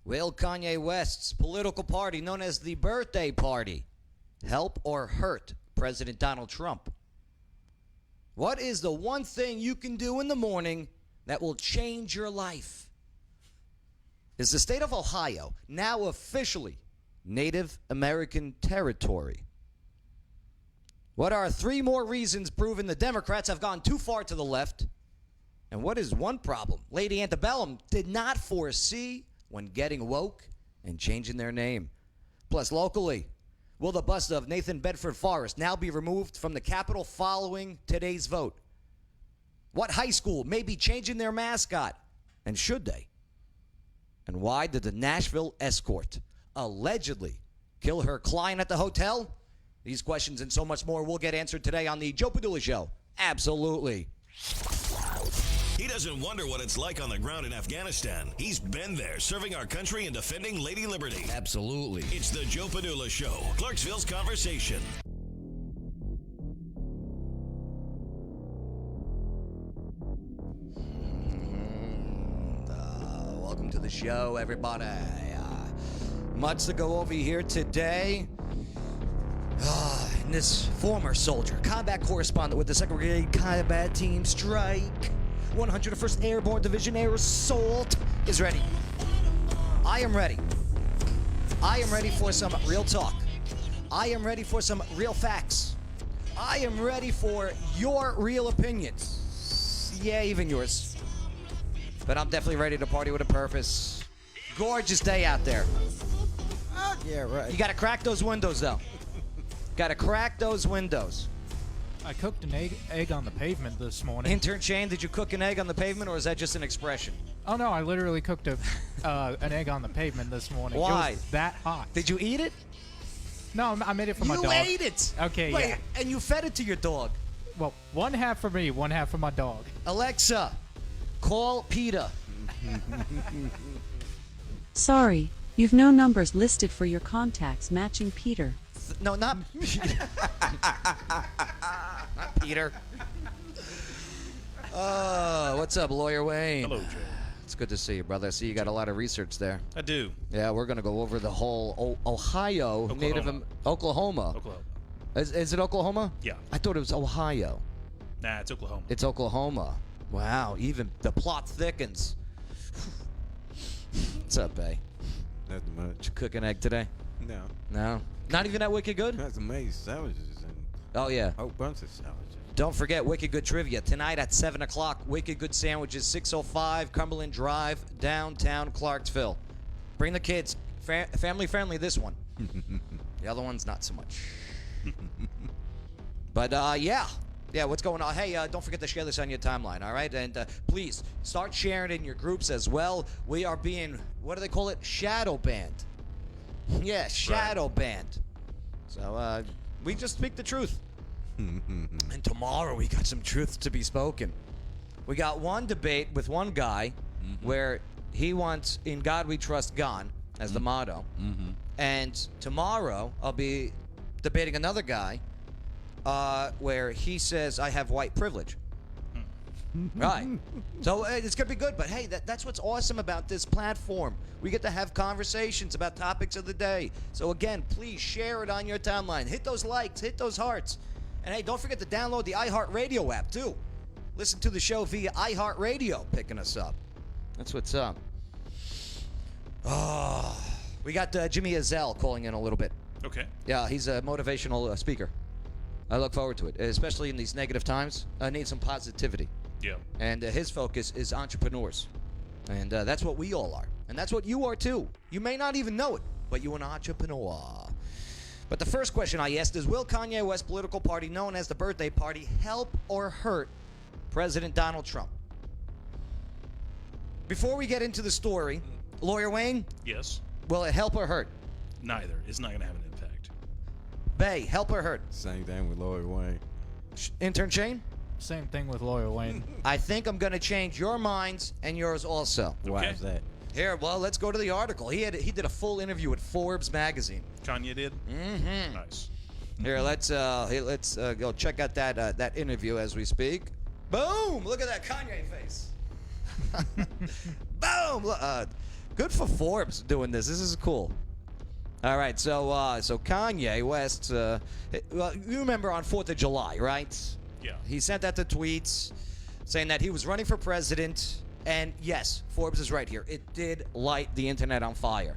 Will Kanye West's political party, known as the Birthday Party, help or hurt President Donald Trump? What is the one thing you can do in the morning that will change your life? Is the state of Ohio now officially Native American territory? What are 3 more reasons proving the Democrats have gone too far to the left? And what is one problem Lady Antebellum did not foresee when getting woke and changing their name? Plus, locally, will the bust of Nathan Bedford Forrest now be removed from the Capitol following today's vote? What high school may be changing their mascot? And should they? And why did the Nashville Escort allegedly kill her client at the hotel? These questions and so much more will get answered today on the Joe Padula Show. Absolutely. He doesn't wonder what it's like on the ground in Afghanistan. He's been there, serving our country and defending Lady Liberty. Absolutely. It's the Joe Padula Show, Clarksville's conversation. Welcome to the show, everybody. Much to go over here today. And this former soldier, combat correspondent with the 2nd Brigade Combat Team Strike, 101st Airborne Division Air Assault, is ready. I am ready. I am ready for some real talk. I am ready for some real facts. I am ready for your real opinions. Yeah, even yours. But I'm definitely ready to party with a purpose. Gorgeous day out there. Yeah, right. You got to crack those windows, though. Got to crack those windows. I cooked an egg on the pavement this morning. Intern Shane, did you cook an egg on the pavement, or is that just an expression? Oh, no, I literally cooked an egg on the pavement this morning. Why? It was that hot. Did you eat it? No, I made it for my dog. You ate it! Okay, Wait, yeah. and you fed it to your dog. Well, one half for me, one half for my dog. Alexa, call PETA. Sorry, you've no numbers listed for your contacts matching Peter. No, not not Peter. What's up, Lawyer Wayne? Hello, Joe. It's good to see you, brother. I see you got a lot of research there. I do. Yeah, we're going to go over the whole Ohio, Oklahoma. Oklahoma. Oklahoma. Is it Oklahoma? Yeah. I thought it was Ohio. Nah, it's Oklahoma. It's Oklahoma. Wow, even the plot thickens. What's up, Bay? Nothing much. Did you cook an egg today? No. No? Not even that Wicked Good? Got some amazing sandwiches and Oh, yeah. a whole bunch of sandwiches. Don't forget Wicked Good Trivia. Tonight at 7 o'clock, Wicked Good Sandwiches, 605 Cumberland Drive, downtown Clarksville. Bring the kids. Family friendly, this one. The other one's not so much. But, yeah. Yeah, what's going on? Hey, don't forget to share this on your timeline, all right? And please, start sharing it in your groups as well. We are being, what do they call it? Shadow banned. Yeah, shadow banned. So, we just speak the truth. And tomorrow we got some truth to be spoken. We got one debate with one guy where he wants "In God We Trust" gone as the motto. And tomorrow I'll be debating another guy where he says I have white privilege. Right. So it's going to be good. But hey, that's what's awesome about this platform. We get to have conversations about topics of the day. So again, please share it on your timeline. Hit those likes. Hit those hearts. And hey, don't forget to download the iHeartRadio app, too. Listen to the show via iHeartRadio, picking us up. That's what's up. Oh, we got Jimmy Azell calling in a little bit. Okay. Yeah, he's a motivational speaker. I look forward to it, especially in these negative times. I need some positivity. Yeah. And his focus is entrepreneurs. And that's what we all are. And that's what you are, too. You may not even know it, but you're an entrepreneur. But the first question I asked is, will Kanye West's political party, known as the Birthday Party, help or hurt President Donald Trump? Before we get into the story, Lawyer Wayne, Yes. will it help or hurt? Neither. It's not going to have an impact. Bay, help or hurt? Same thing with Lloyd Wayne. Intern Shane? Same thing with Lawyer Wayne. I think I'm going to change your minds and yours also. Why Okay. is that? Here, well, let's go to the article. He did a full interview with Forbes magazine. Kanye did? Mm-hmm. Nice. Here, let's go check out that interview as we speak. Boom! Look at that Kanye face. Boom! Good for Forbes doing this. This is cool. All right, so Kanye West, well, you remember on 4th of July, right? Yeah. He sent out the tweets saying that he was running for president. And yes, Forbes is right here. It did light the internet on fire.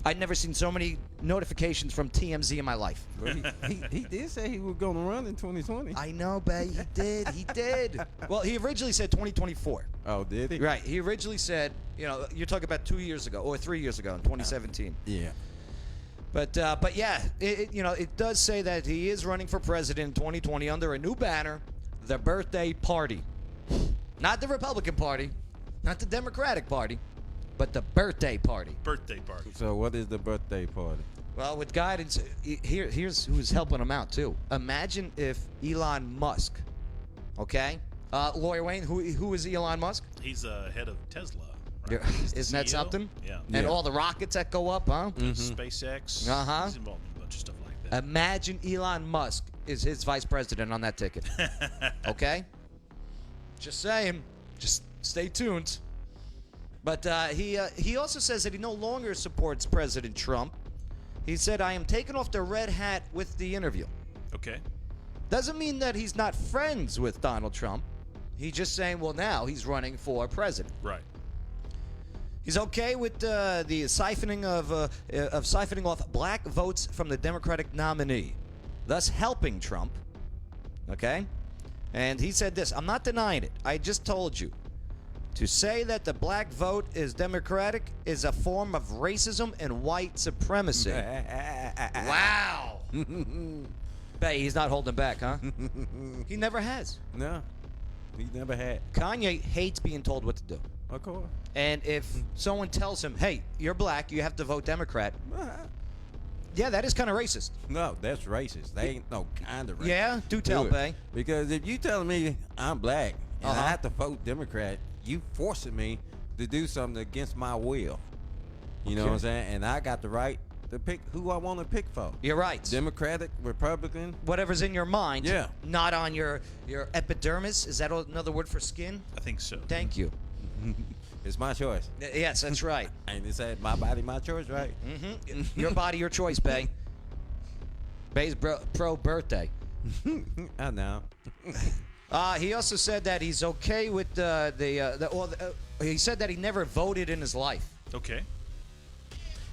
I'd never seen so many notifications from TMZ in my life. But he did say he was going to run in 2020. I know, babe. He did. He did. Well, he originally said 2024. Oh, did he? Right. He originally said, you're talking about 2 years ago or 3 years ago in 2017. Yeah. But yeah, it does say that he is running for president in 2020 under a new banner, the birthday party. Not the Republican Party, not the Democratic Party, but the birthday party. Birthday party. So what is the birthday party? Well, with guidance, here's who's helping him out, too. Imagine if Elon Musk, okay? Lawyer Wayne, who is Elon Musk? He's head of Tesla. Yeah. Right? He's the Isn't that CEO? something? Yeah. And Yeah. all the rockets that go up, huh? SpaceX. Uh-huh. He's involved in a bunch of stuff like that. Imagine Elon Musk is his vice president on that ticket. Okay? Just saying. Just stay tuned. But he also says that he no longer supports President Trump. He said, I am taking off the red hat with the interview. Okay. Doesn't mean that he's not friends with Donald Trump. He's just saying, well, now he's running for president. Right. He's okay with the siphoning of siphoning off black votes from the Democratic nominee, thus helping Trump. Okay? And he said this, I'm not denying it. I just told you. To say that the black vote is Democratic is a form of racism and white supremacy. Wow. Bet he's not holding back, huh? He never has. No, he never had. Kanye hates being told what to do. Of course. And if someone tells him, hey, you're black, you have to vote Democrat, yeah, that is kind of racist. No, that's racist. They ain't no kind of racist. Yeah? Do tell, it. Bay. Because if you telling me I'm black and Uh-huh. I have to vote Democrat, you forcing me to do something against my will. You know what I'm saying? And I got the right to pick who I want to pick for. You're right. Democratic, Republican. Whatever's in your mind, Yeah. not on your epidermis. Is that another word for skin? I think so. Thank you. It's my choice. Yes, that's right. And it said my body, my choice, right? Your body, your choice, Bay. Bay's pro birthday. I know. He also said that he's okay with he said that he never voted in his life. Okay.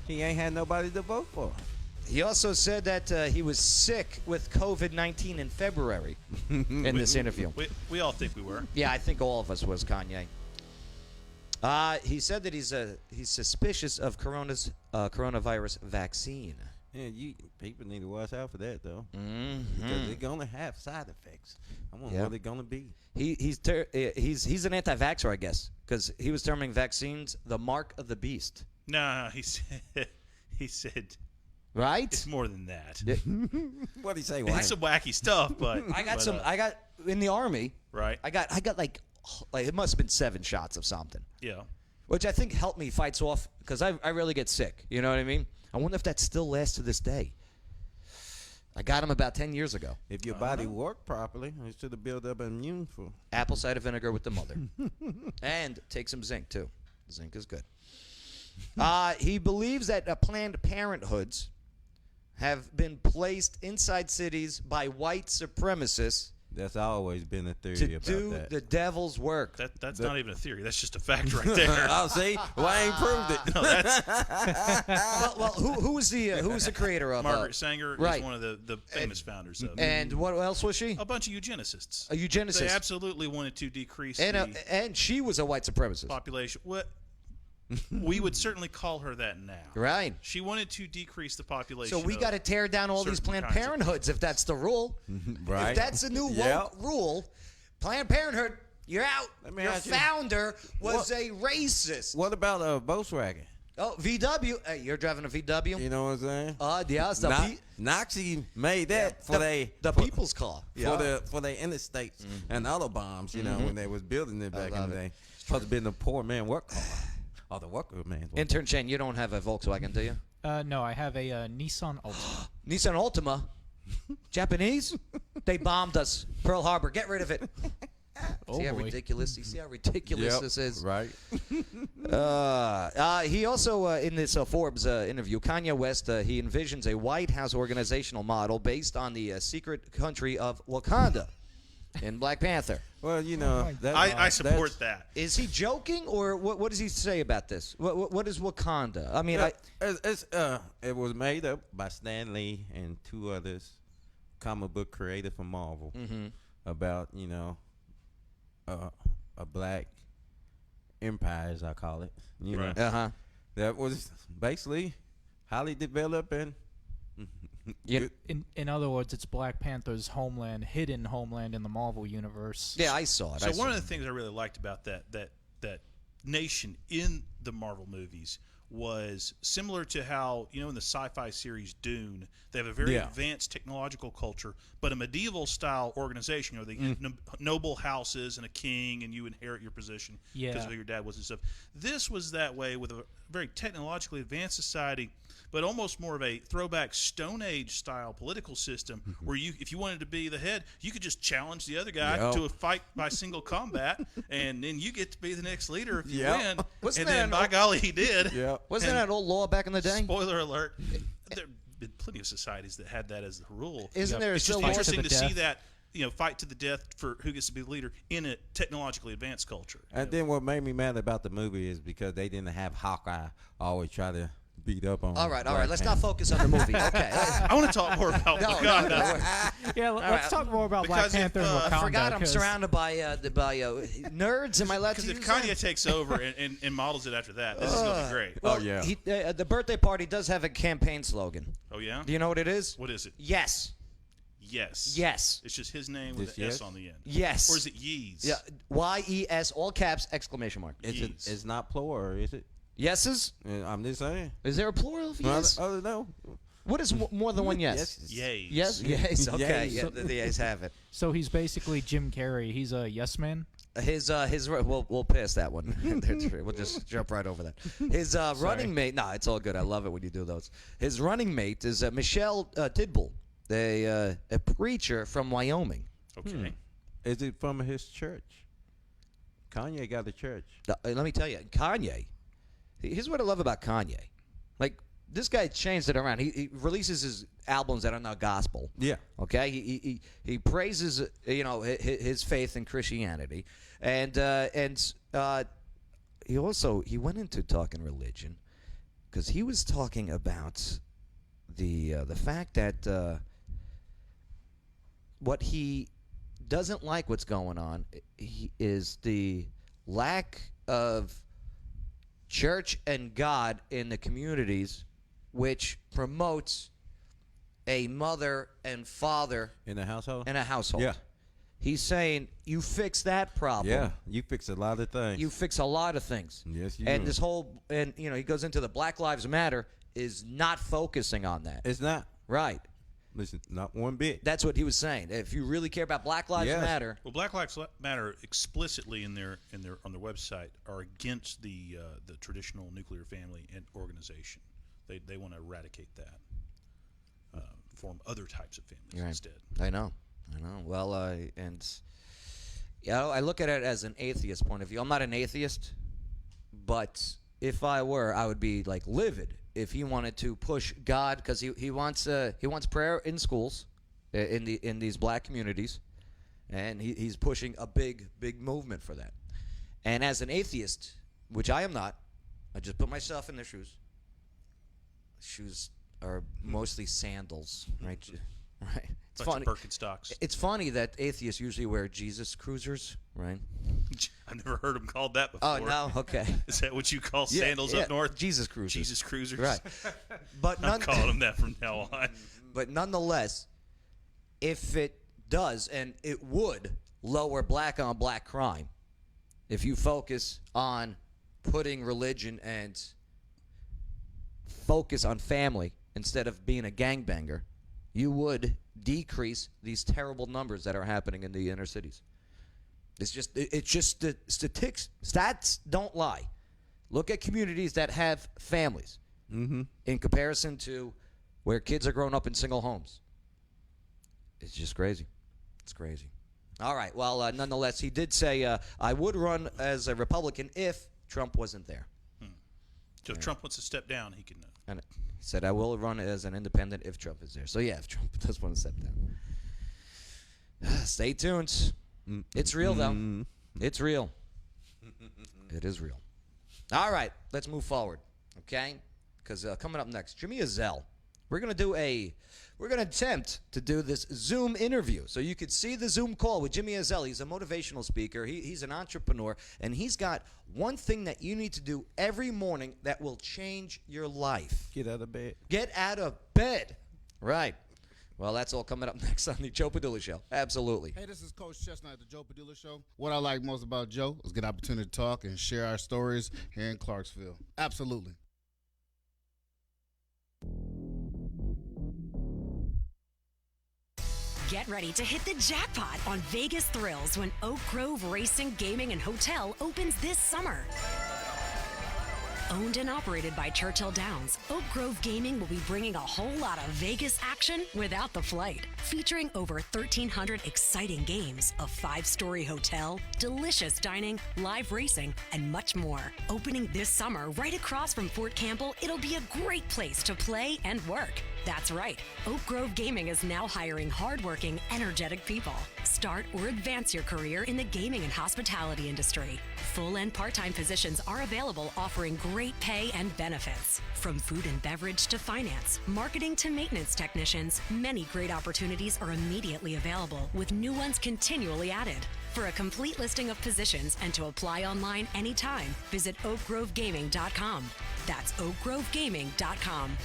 He ain't had nobody to vote for. He also said that he was sick with COVID-19 in February in this interview. We all think we were. Yeah, I think all of us was Kanye. He said that he's suspicious of coronavirus vaccine. Yeah, people need to watch out for that though, because they're gonna have side effects. I wonder what they're gonna be. He's an anti-vaxxer, I guess, because he was terming vaccines the mark of the beast. Nah, he said Right? it's more than that. What did he say? It's some wacky stuff, but I got in the army. right. I got like it must have been 7 shots of something, Yeah. which I think helped me fights off because I really get sick. You know what I mean? I wonder if that still lasts to this day. I got him about 10 years ago. If your body worked properly, it should have built up immune for. Apple cider vinegar with the mother. And take some zinc, too. Zinc is good. He believes that Planned Parenthoods have been placed inside cities by white supremacists That's always been a theory to about do that. the devil's work. That's not even a theory. That's just a fact right there. I'll see. Well, I ain't proved it. No, that's well, who was the creator of Margaret Sanger right. is one of the famous founders of And what else was she? a bunch of eugenicists. A eugenicist. They absolutely wanted to decrease And she was a white supremacist. population. What we would certainly call her that now. Right. She wanted to decrease the population. So we got to tear down all these certain Planned kinds of Parenthoods if that's the rule. Right. If that's the new woke Yep. rule, Planned Parenthood, you're out. Let me Your ask you- founder was What- a racist. What about Volkswagen? Oh, VW. Hey, you're driving a VW? You know what I'm saying? Yeah, it's the, Nazi made that for the people's car. for the interstates and other bombs. You know when they was building it back in love the it. day. Supposed to be the poor man work car, or the worker man. Intern Chen, you don't have a Volkswagen, do you? No, I have a Nissan Altima. Nissan Altima. Japanese? They bombed us. Pearl Harbor. Get rid of it. See how boy. ridiculous? You see how ridiculous Yep, this is? right. He also, in this Forbes interview, Kanye West, he envisions a White House organizational model based on the secret country of Wakanda in Black Panther. Well, you know, I support that. Is he joking, or what does he say about this? What is Wakanda? I mean, it was made up by Stan Lee and 2 others, comic book creator from Marvel, about, you know, a black empire, as I call it. You Right. know, that was basically highly developed and In other words, it's Black Panther's homeland, hidden homeland in the Marvel universe. yeah, I saw it. So one of the things I really liked about that nation in the Marvel movies was similar to how, you know, in the sci-fi series Dune, they have a very advanced technological culture, but a medieval style organization. You know, the noble houses and a king, and you inherit your position because of who your dad was and stuff. This was that way with a very technologically advanced society, but almost more of a throwback Stone Age style political system where you, if you wanted to be the head, you could just challenge the other guy to a fight by single combat, and then you get to be the next leader if you win. Wasn't and that then, an by old- golly, he did. Wasn't that old law back in the day? Spoiler alert. There have been plenty of societies that had that as the rule. Isn't there It's still just law interesting to to the see death? that, you know, fight to the death for who gets to be the leader in a technologically advanced culture. And then what made me mad about the movie is because they didn't have Hawkeye always try to beat up on. All right. Black Let's Panther. not focus on the movie. Okay. I want to talk more about Wakanda. Yeah, let's talk more about Black Because if, Panther and I Wakanda. I forgot I'm 'cause surrounded by nerds. Am I allowed to Because use if that? Kanye takes over and models it after that, this is going to be great. Well, yeah. The birthday party does have a campaign slogan. Oh, yeah? Do you know what it is? What is it? Yes. Yes. Yes. It's just his name with Just an S yes? on the end. Yes. Or is it Yeez? Yeah. YES, all caps, exclamation mark. Yeez. It's not plural, is it? Yeses? I'm just saying. Is there a plural of yes? I don't know. What is more than one yes? Yays. Yes. Yes. Okay. Yays. Yeah, the yes have it. So he's basically Jim Carrey. He's a yes man. We'll pass that one. We'll just jump right over that. His running mate. No, it's all good. I love it when you do those. His running mate is Michelle Tidball, a preacher from Wyoming. Okay. Is it from his church? Kanye got a church. Let me tell you, Kanye. Here's what I love about Kanye. Like, this guy changed it around. He releases his albums that are not gospel. Yeah. Okay. He praises his faith in Christianity, and he went into talking religion because he was talking about the fact that what he doesn't like what's going on is the lack of church and God in the communities, which promotes a mother and father In the household? in a household. Yeah. He's saying you fix that problem. Yeah. You fix a lot of things. You fix a lot of things. Yes, you And do. this whole, and he goes into the Black Lives Matter is not focusing on that. It's not. Right. Listen, not one bit. That's what he was saying. If you really care about Black Lives Yes. Matter, Well, Black Lives Matter explicitly on their website are against the traditional nuclear family and organization. They want to eradicate that, form other types of families Right. instead. I know. Well, I look at it as an atheist point of view. I'm not an atheist, but if I were, I would be like livid if he wanted to push God, because he wants prayer in schools, in these black communities, and he's pushing a big movement for that. And as an atheist, which I am not, I just put myself in their shoes. Shoes are mostly sandals, right? Right. It's Bunch funny. of Birkenstocks. It's funny that atheists usually wear Jesus cruisers, right? I've never heard them called that before. Oh no, okay. Is that what you call Yeah, sandals yeah, up north? Jesus cruisers. Jesus cruisers. Right. But I'm calling them that from now on. But nonetheless, if it does, and it would lower black on black crime, if you focus on putting religion and focus on family instead of being a gangbanger, you would decrease these terrible numbers that are happening in the inner cities. It's just the statistics. Stats don't lie. Look at communities that have families in comparison to where kids are growing up in single homes. It's just crazy. It's crazy. All right. Well, nonetheless, he did say, I would run as a Republican if Trump wasn't there. So if Trump wants to step down, he can. And he said, I will run as an independent if Trump is there. So, yeah, if Trump does want to step down. Stay tuned. It's real, though. It's real. It is real. All right. Let's move forward. Okay? Because coming up next, Jimmy Azell. We're going to attempt to do this Zoom interview. So you could see the Zoom call with Jimmy Azell. He's a motivational speaker. He's an entrepreneur. And he's got one thing that you need to do every morning that will change your life. Get out of bed. Get out of bed. Right. Well, that's all coming up next on the Joe Padula Show. Absolutely. Hey, this is Coach Chestnut at the Joe Padula Show. What I like most about Joe is get an opportunity to talk and share our stories here in Clarksville. Absolutely. Get ready to hit the jackpot on Vegas Thrills when Oak Grove Racing, Gaming, and Hotel opens this summer. Owned and operated by Churchill Downs, Oak Grove Gaming will be bringing a whole lot of Vegas action without the flight. Featuring over 1,300 exciting games, a 5-story hotel, delicious dining, live racing, and much more. Opening this summer right across from Fort Campbell, it'll be a great place to play and work. That's right. Oak Grove Gaming is now hiring hardworking, energetic people. Start or advance your career in the gaming and hospitality industry. Full and part-time positions are available, offering great pay and benefits. From food and beverage to finance, marketing to maintenance technicians, many great opportunities are immediately available, with new ones continually added. For a complete listing of positions and to apply online anytime, visit oakgrovegaming.com. That's oakgrovegaming.com.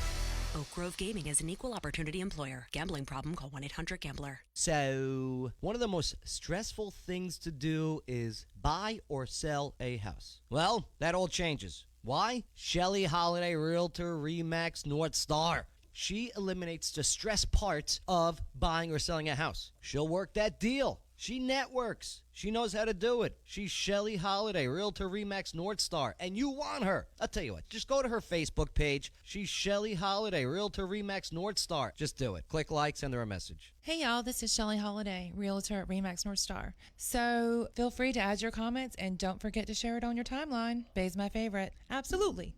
Oak Grove Gaming is an equal opportunity employer. Gambling problem? Call 1-800-GAMBLER. So, one of the most stressful things to do is buy or sell a house. Well, that all changes. Why? Shelley Holiday, Realtor, Remax, North Star. She eliminates the stress parts of buying or selling a house. She'll work that deal. She networks. She knows how to do it. She's Shelley Holiday, Realtor Remax North Star, and you want her. I'll tell you what, just go to her Facebook page. She's Shelley Holiday, Realtor Remax North Star. Just do it. Click like, send her a message. Hey y'all, this is Shelley Holiday, Realtor at Remax North Star. So feel free to add your comments and don't forget to share it on your timeline. Bay's my favorite. Absolutely.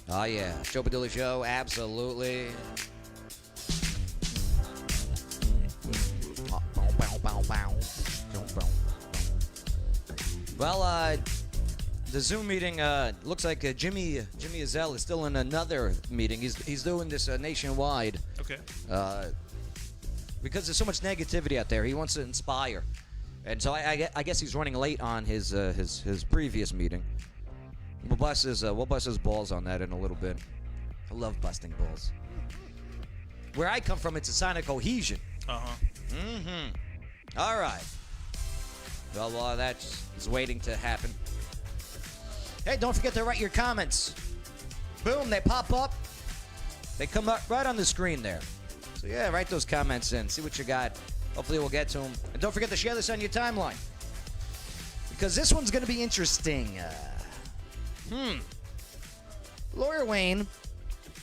Oh, yeah. Joe Padula Show, absolutely. Well, the Zoom meeting looks like Jimmy Azell is still in another meeting. He's doing this nationwide. Okay. Because there's so much negativity out there, he wants to inspire, and so I guess he's running late on his previous meeting. We'll bust his balls on that in a little bit. I love busting balls. Where I come from, it's a sign of cohesion. All right. Well, that is waiting to happen. Hey, don't forget to write your comments. Boom, they pop up. They come up right on the screen there. So, yeah, write those comments in. See what you got. Hopefully we'll get to them. And don't forget to share this on your timeline. Because this one's going to be interesting. Lawyer Wayne,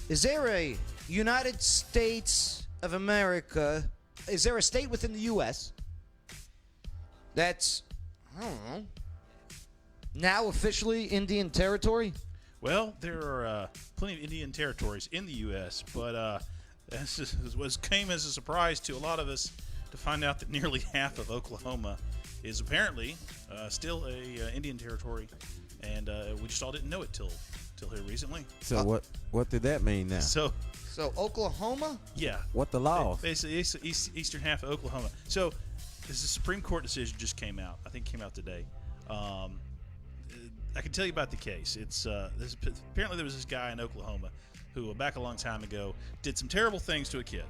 is there a United States of America, is there a state within the U.S. that's, I don't know, now officially Indian territory? Well, there are plenty of Indian territories in the U.S., but this came as a surprise to a lot of us to find out that nearly half of Oklahoma is apparently still a Indian territory, and we just all didn't know it till here recently. So what did that mean now? So Oklahoma? Yeah. What the law? Basically, eastern half of Oklahoma. So this is a Supreme Court decision just came out. I think it came out today. I can tell you about the case. It's apparently there was this guy in Oklahoma who, back a long time ago, did some terrible things to a kid.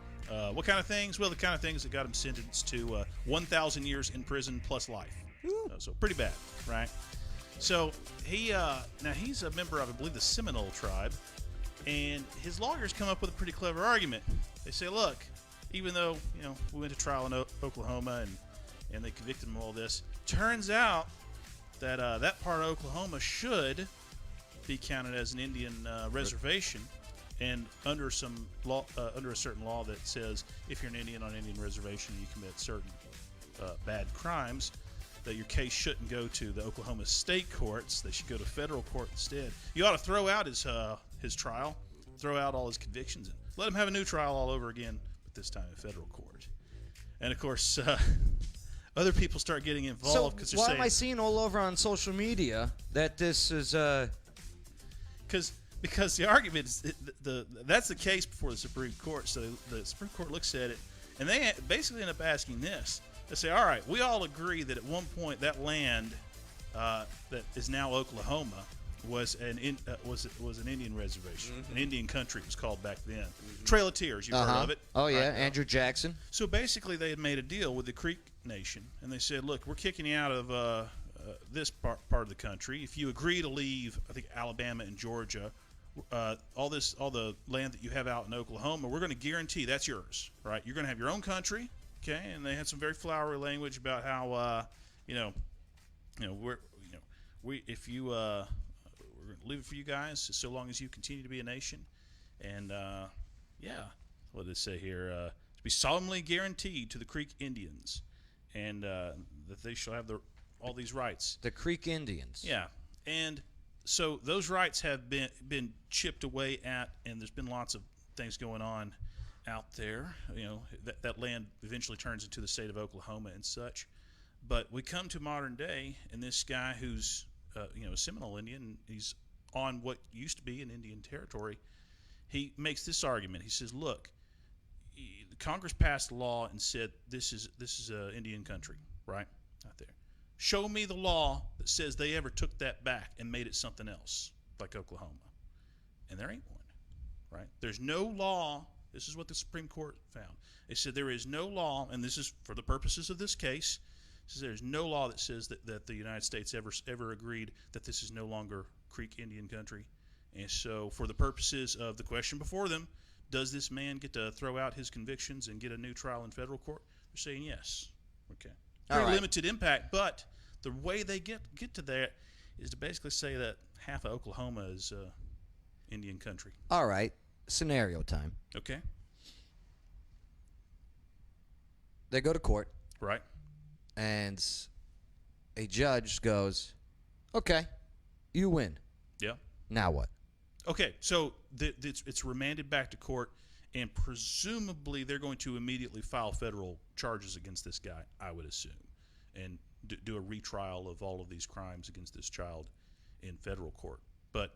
What kind of things? Well, the kind of things that got him sentenced to 1,000 years in prison plus life. So pretty bad, right? So he's a member of, I believe, the Seminole tribe, And his lawyers come up with a pretty clever argument. They say, look, even though, we went to trial in Oklahoma and they convicted him of all this, turns out that that part of Oklahoma should be counted as an Indian reservation, and under some law, under a certain law that says if you're an Indian on an Indian reservation and you commit certain bad crimes, that your case shouldn't go to the Oklahoma state courts. They should go to federal court instead. You ought to throw out his trial, throw out all his convictions, and let him have a new trial all over again, but this time in federal court. And of course, other people start getting involved because So they're why saying, am I seeing all over on social media that this is because the argument is that's the case before the Supreme Court. So the Supreme Court looks at it, and they basically end up asking this. They say, all right, we all agree that at one point that land that is now Oklahoma was an Indian reservation, an Indian country it was called back then. Trail of Tears, you've heard of it. Oh yeah, right? Andrew Jackson. So basically, they had made a deal with the Creek Nation, and they said, look, we're kicking you out of this part of the country. If you agree to leave, I think Alabama and Georgia, all the land that you have out in Oklahoma, we're going to guarantee that's yours, right? You're going to have your own country. Okay, and they had some very flowery language about how we're going to leave it for you guys so long as you continue to be a nation, and what did it say here? To be solemnly guaranteed to the Creek Indians, and that they shall have all these rights. The Creek Indians. Yeah, and so those rights have been chipped away at, and there's been lots of things going on out there. That land eventually turns into the state of Oklahoma and such. But we come to modern day, and this guy who's a Seminole Indian, he's on what used to be an Indian territory. He makes this argument. He says, look, Congress passed a law and said this is Indian country, right? Out there. Show me the law that says they ever took that back and made it something else, like Oklahoma. And there ain't one, right? There's no law. This is what the Supreme Court found. They said there is no law, and this is for the purposes of this case, says there's no law that says that the United States ever agreed that this is no longer Creek Indian country. And so for the purposes of the question before them, does this man get to throw out his convictions and get a new trial in federal court? They're saying yes. Okay. Very limited impact, but the way they get to that is to basically say that half of Oklahoma is Indian country. All right. Scenario time. Okay. They go to court. Right. And a judge goes, okay, you win. Yeah. Now what? Okay, so it's remanded back to court, and presumably they're going to immediately file federal charges against this guy, I would assume, and do a retrial of all of these crimes against this child in federal court. But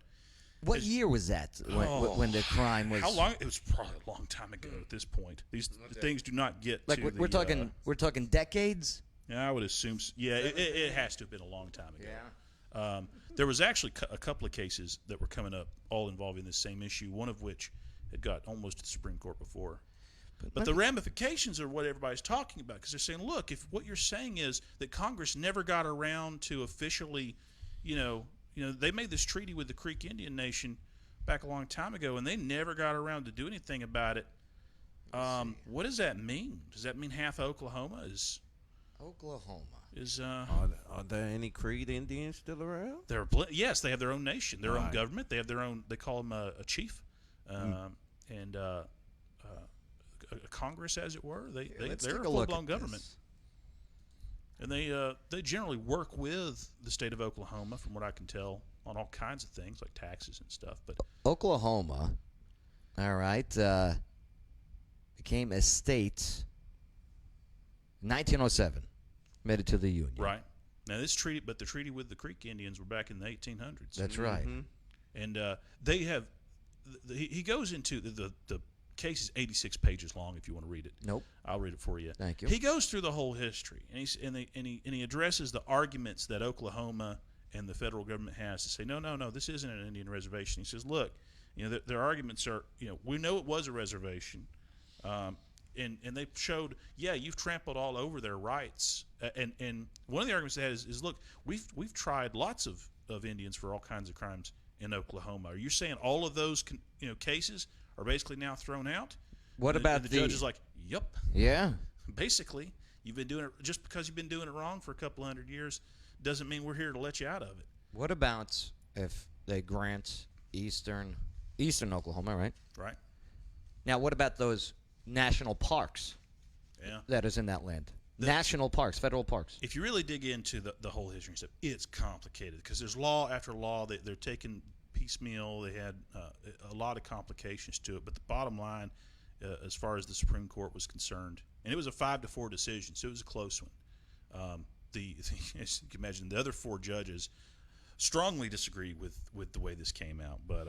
what year was that when the crime was? How long? It was probably a long time ago at this point. These things do not get like to we're talking decades. Yeah, I would assume. Yeah, it has to have been a long time ago. Yeah. There was actually a couple of cases that were coming up, all involving this same issue. One of which had got almost to the Supreme Court before. But the ramifications are what everybody's talking about, because they're saying, look, if what you're saying is that Congress never got around to officially, they made this treaty with the Creek Indian Nation back a long time ago, and they never got around to do anything about it. What does that mean? Does that mean half of Oklahoma is? Oklahoma is. Are there any Creek Indians still around? Yes, they have their own nation, their own government. They have their own. They call them a chief, and a Congress, as it were. They're a full-blown government, and they generally work with the state of Oklahoma, from what I can tell, on all kinds of things like taxes and stuff. But Oklahoma, all right, became a state in 1907, made it to the Union. Right. Now this treaty, but the treaty with the Creek Indians were back in the 1800s. That's right. And they have. He goes into the case is 86 pages long. If you want to read it, nope, I'll read it for you. Thank you. He goes through the whole history, and he addresses the arguments that Oklahoma and the federal government has to say, no, this isn't an Indian reservation. He says, look, their arguments are, we know it was a reservation, and they showed, you've trampled all over their rights, and one of the arguments they had is look, we've tried lots of Indians for all kinds of crimes in Oklahoma. Are you saying all of those cases are basically now thrown out? What about the judge is like, yep. Yeah. Basically, you've been doing it just because you've been doing it wrong for a couple hundred years doesn't mean we're here to let you out of it. What about if they grant eastern Oklahoma, right? Right. Now, what about those national parks that is in that land? National parks, federal parks. If you really dig into the whole history and stuff, it's complicated because there's law after law. They're taking piecemeal. They had a lot of complications to it. But the bottom line, as far as the Supreme Court was concerned, and it was a 5-4 decision, so it was a close one. As you can imagine, the other 4 judges strongly disagreed with the way this came out. But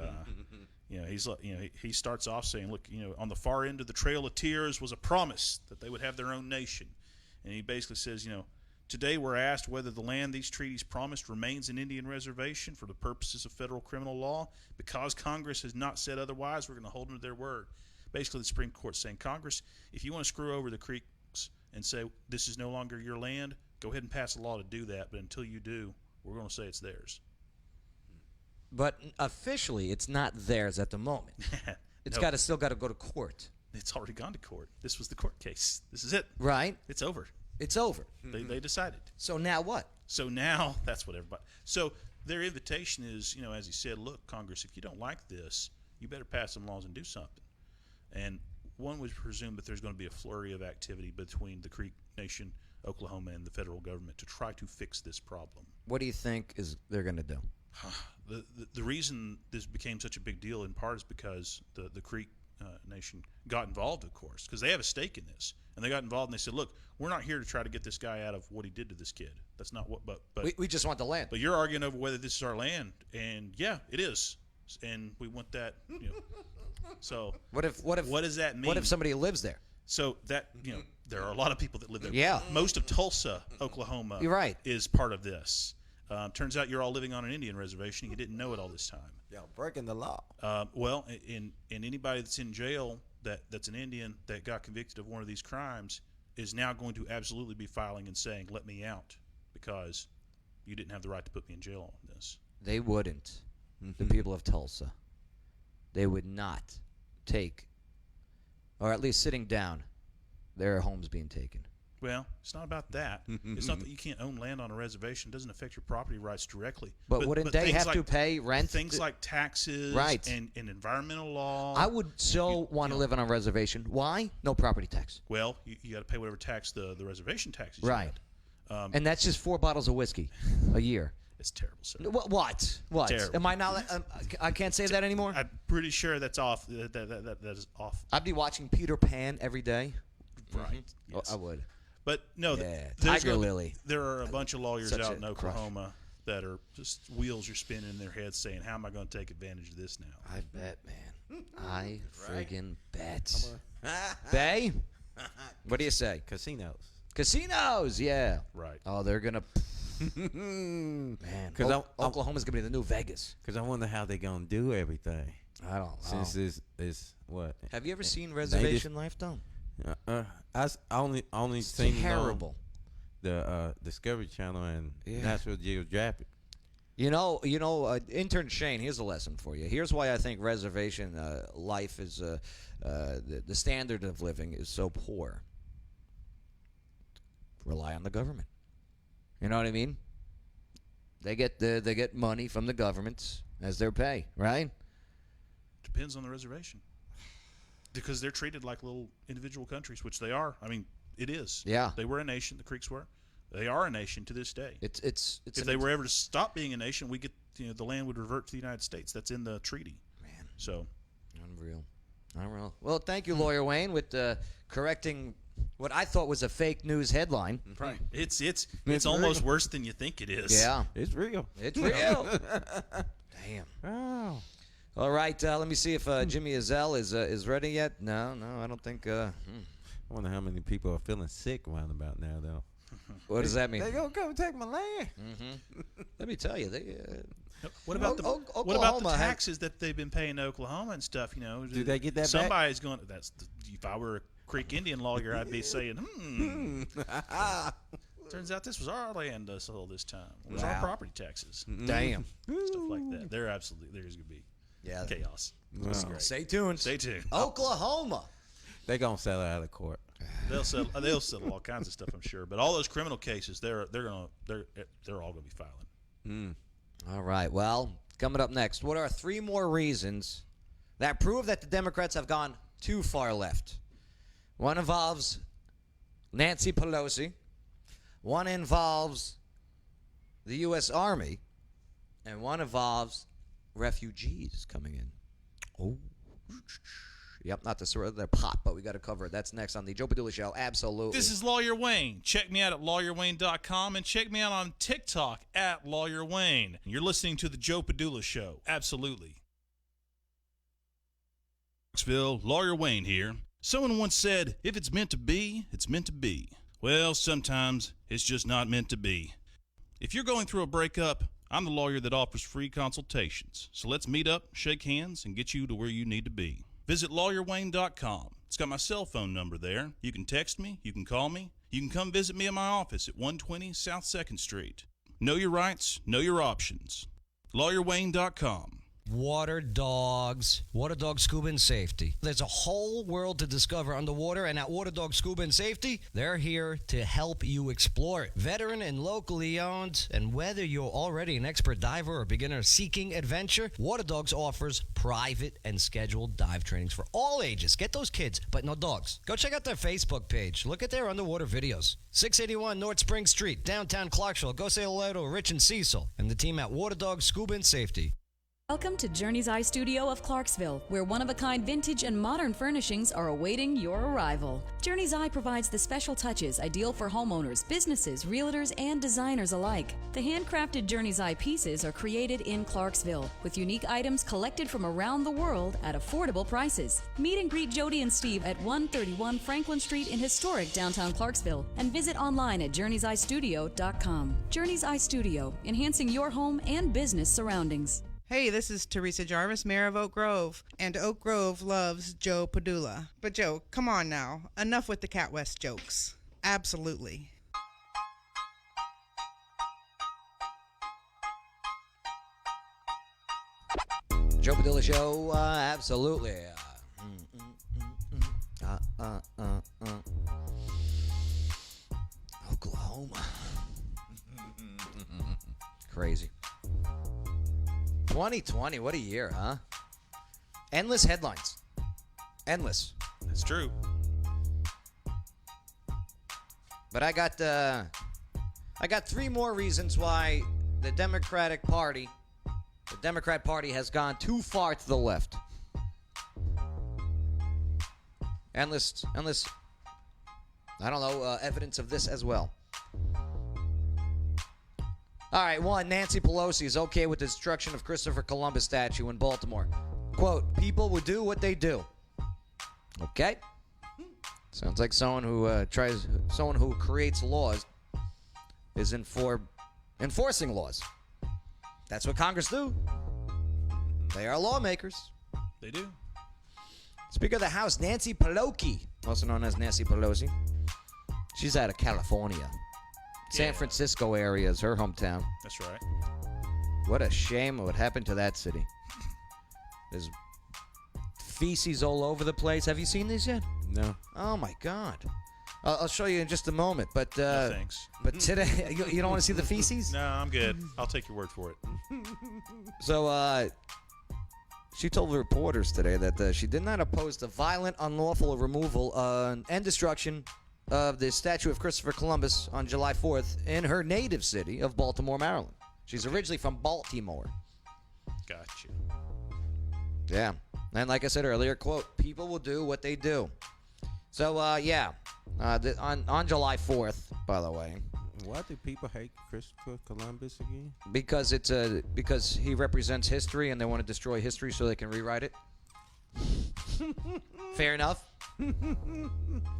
he starts off saying, look, on the far end of the Trail of Tears was a promise that they would have their own nation. And he basically says, today we're asked whether the land these treaties promised remains an Indian reservation for the purposes of federal criminal law. Because Congress has not said otherwise, we're going to hold them to their word. Basically, the Supreme Court saying, Congress, if you want to screw over the Creeks and say this is no longer your land, go ahead and pass a law to do that. But until you do, we're going to say it's theirs. But officially, it's not theirs at the moment. It's still got to go to court. It's already gone to court. This was the court case. This is it. Right. It's over. It's over. They decided. So now what? So now that's what everybody. So their invitation is, as he said, look, Congress, if you don't like this, you better pass some laws and do something. And one would presume that there's going to be a flurry of activity between the Creek Nation, Oklahoma, and the federal government to try to fix this problem. What do you think they're going to do? The reason this became such a big deal in part is because the Creek Nation got involved, of course, because they have a stake in this, and they got involved and they said, "Look, we're not here to try to get this guy out of what he did to this kid. That's not what." But we just want the land. But you're arguing over whether this is our land, and yeah, it is, and we want that. So what does that mean? What if somebody lives there? So that there are a lot of people that live there. Yeah. Most of Tulsa, Oklahoma, you're right, is part of this. Turns out you're all living on an Indian reservation. You didn't know it all this time. Y'all breaking the law. Well, in anybody that's in jail that's an Indian that got convicted of one of these crimes is now going to absolutely be filing and saying, "Let me out," because you didn't have the right to put me in jail on this. They wouldn't. The people of Tulsa, they would not take, or at least sitting down, their homes being taken. Well, it's not about that. It's not that you can't own land on a reservation. It doesn't affect your property rights directly. But wouldn't they have to pay rent? Things like taxes and environmental law. I would want to live on a reservation. Why? No property tax. Well, you got to pay whatever tax the reservation tax is. Right. And that's just 4 bottles of whiskey a year. It's terrible, sir. What? Terrible. Am I not? I can't say that anymore? I'm pretty sure that's off. That is off. I'd be watching Peter Pan every day. Right. Yes. I would. But no, Tiger Lily. There are a bunch of lawyers out in Oklahoma that are just wheels are spinning in their heads saying, how am I going to take advantage of this now? I bet, man. I friggin' bet. Bay? What do you say? Casinos, yeah. Right. Oh, they're going to... Man, Oklahoma's going to be the new Vegas. Because I wonder how they're going to do everything. I don't know. Since it's what? Have you ever seen Reservation Life, though? I only seen terrible. The Discovery Channel and National Geographic. Intern Shane, here's a lesson for you. Here's why I think reservation life is the standard of living is so poor. Rely on the government. You know what I mean? They get money from the government as their pay, right? Depends on the reservation. Because they're treated like little individual countries, which they are. I mean, it is. Yeah. They were a nation. The Creeks were. They are a nation to this day. If they were ever to stop being a nation, we get the land would revert to the United States. That's in the treaty. Man. So. Unreal. Well, thank you, Lawyer Wayne, with correcting what I thought was a fake news headline. Right. It's almost worse than you think it is. Yeah. It's real. It's real. Damn. Oh. All right, let me see if Jimmy Azell is ready yet. No, I don't think. I wonder how many people are feeling sick around about now, though. What does that mean? They gonna come take my land. Let me tell you, what about the taxes that they've been paying to Oklahoma and stuff? Do they get that Somebody's going. If I were a Creek Indian lawyer, I'd be saying, Turns out this was our land all this time. It was our property taxes. Damn. Stuff like that. There's going to be chaos. Stay tuned. Stay tuned. Oklahoma. They're going to settle out of court. They'll settle all kinds of stuff, I'm sure. But all those criminal cases, they're all going to be filing. All right. Well, coming up next, what are 3 more reasons that prove that the Democrats have gone too far left? One involves Nancy Pelosi. One involves the U.S. Army. And one involves refugees coming in. Oh. Yep, not to sort of their pot, but we got to cover it. That's next on the Joe Padula Show. Absolutely. This is Lawyer Wayne. Check me out at lawyerwayne.com and check me out on TikTok at Lawyer Wayne. You're listening to the Joe Padula Show. Absolutely. Lawyer Wayne here. Someone once said, if it's meant to be, it's meant to be. Well, sometimes it's just not meant to be. If you're going through a breakup, I'm the lawyer that offers free consultations. So let's meet up, shake hands, and get you to where you need to be. Visit lawyerwayne.com. It's got my cell phone number there. You can text me. You can call me. You can come visit me in my office at 120 South 2nd Street. Know your rights. Know your options. lawyerwayne.com. Water dogs scuba and safety. There's a whole world to discover underwater, and at Water Dog Scuba and Safety, they're here to help you explore it. Veteran and locally owned, and whether you're already an expert diver or beginner seeking adventure, Water Dogs offers private and scheduled dive trainings for all ages. Get those kids, but no dogs. Go check out their Facebook page. Look at their underwater videos. 681 North Spring Street, downtown Clarksville. Go say hello to Rich and Cecil and the team at Water Dog Scuba and Safety. Welcome to Journey's Eye Studio of Clarksville, where one-of-a-kind vintage and modern furnishings are awaiting your arrival. Journey's Eye provides the special touches ideal for homeowners, businesses, realtors, and designers alike. The handcrafted Journey's Eye pieces are created in Clarksville, with unique items collected from around the world at affordable prices. Meet and greet Jody and Steve at 131 Franklin Street in historic downtown Clarksville, and visit online at journeyseyestudio.com. Journey's Eye Studio, enhancing your home and business surroundings. Hey, this is Teresa Jarvis, Mayor of Oak Grove, and Oak Grove loves Joe Padula. But Joe, come on now. Enough with the Cat West jokes. Absolutely. Joe Padula Show, absolutely. Oklahoma. Crazy. 2020, what a year, huh? Endless headlines. Endless. That's true. But I got 3 more reasons why the Democrat Party has gone too far to the left. Endless, I don't know, evidence of this as well. All right, 1, Nancy Pelosi is okay with the destruction of Christopher Columbus statue in Baltimore. Quote, people will do what they do. Okay. Sounds like someone who creates laws isn't for enforcing laws. That's what Congress do. They are lawmakers. They do. Speaker of the House, Nancy Pelosi, also known as Nancy Pelosi. She's out of California. San Francisco area is her hometown. That's right. What a shame what happened to that city. There's feces all over the place. Have you seen these yet? No. Oh, my God. I'll show you in just a moment. But no, thanks. But today, you don't want to see the feces? No, I'm good. I'll take your word for it. So, she told reporters today that she did not oppose the violent, unlawful removal and destruction of the statue of Christopher Columbus on July 4th in her native city of Baltimore, Maryland. She's originally from Baltimore. Gotcha. Yeah. And like I said earlier, quote, people will do what they do. So, on July 4th, by the way. Why do people hate Christopher Columbus again? Because because he represents history and they want to destroy history so they can rewrite it. Fair enough.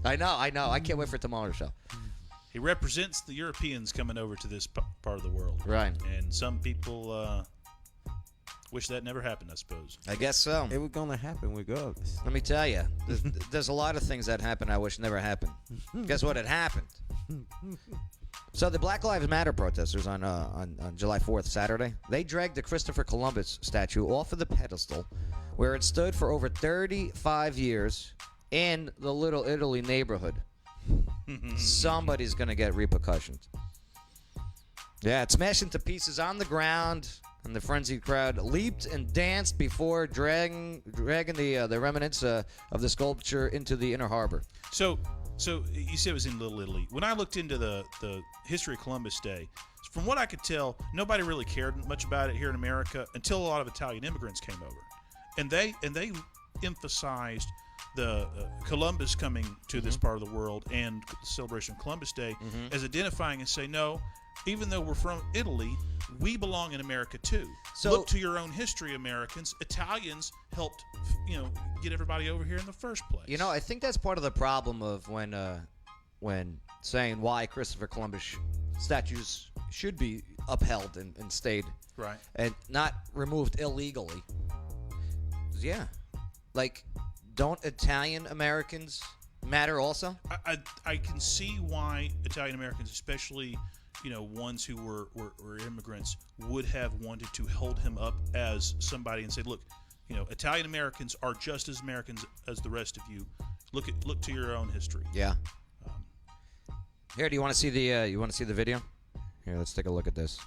I know. I can't wait for tomorrow's show. He represents the Europeans coming over to this part of the world. Right. And some people wish that never happened, I suppose. I guess so. It was going to happen regardless. Let me tell you, there's a lot of things that happen I wish never happened. Guess what? It happened. So the Black Lives Matter protesters on July 4th, Saturday, they dragged the Christopher Columbus statue off of the pedestal where it stood for over 35 years in the Little Italy neighborhood. Somebody's going to get repercussions. Yeah, it smashed into pieces on the ground, and the frenzied crowd leaped and danced before dragging the remnants of the sculpture into the inner harbor. So you said it was in Little Italy. When I looked into the history of Columbus Day, from what I could tell, nobody really cared much about it here in America until a lot of Italian immigrants came over, and they emphasized the Columbus coming to this part of the world and the celebration of Columbus Day as identifying and say, no, even though we're from Italy, we belong in America too. So look to your own history, Americans. Italians helped, get everybody over here in the first place. I think that's part of the problem of when saying why Christopher Columbus statues should be upheld and stayed right and not removed illegally. Yeah, like, don't Italian Americans matter also? I can see why Italian Americans, especially ones who were immigrants, would have wanted to hold him up as somebody and say, look, Italian Americans are just as Americans as the rest of you. Look to your own history. Yeah. Here, do you want to see the video? Here, let's take a look at this.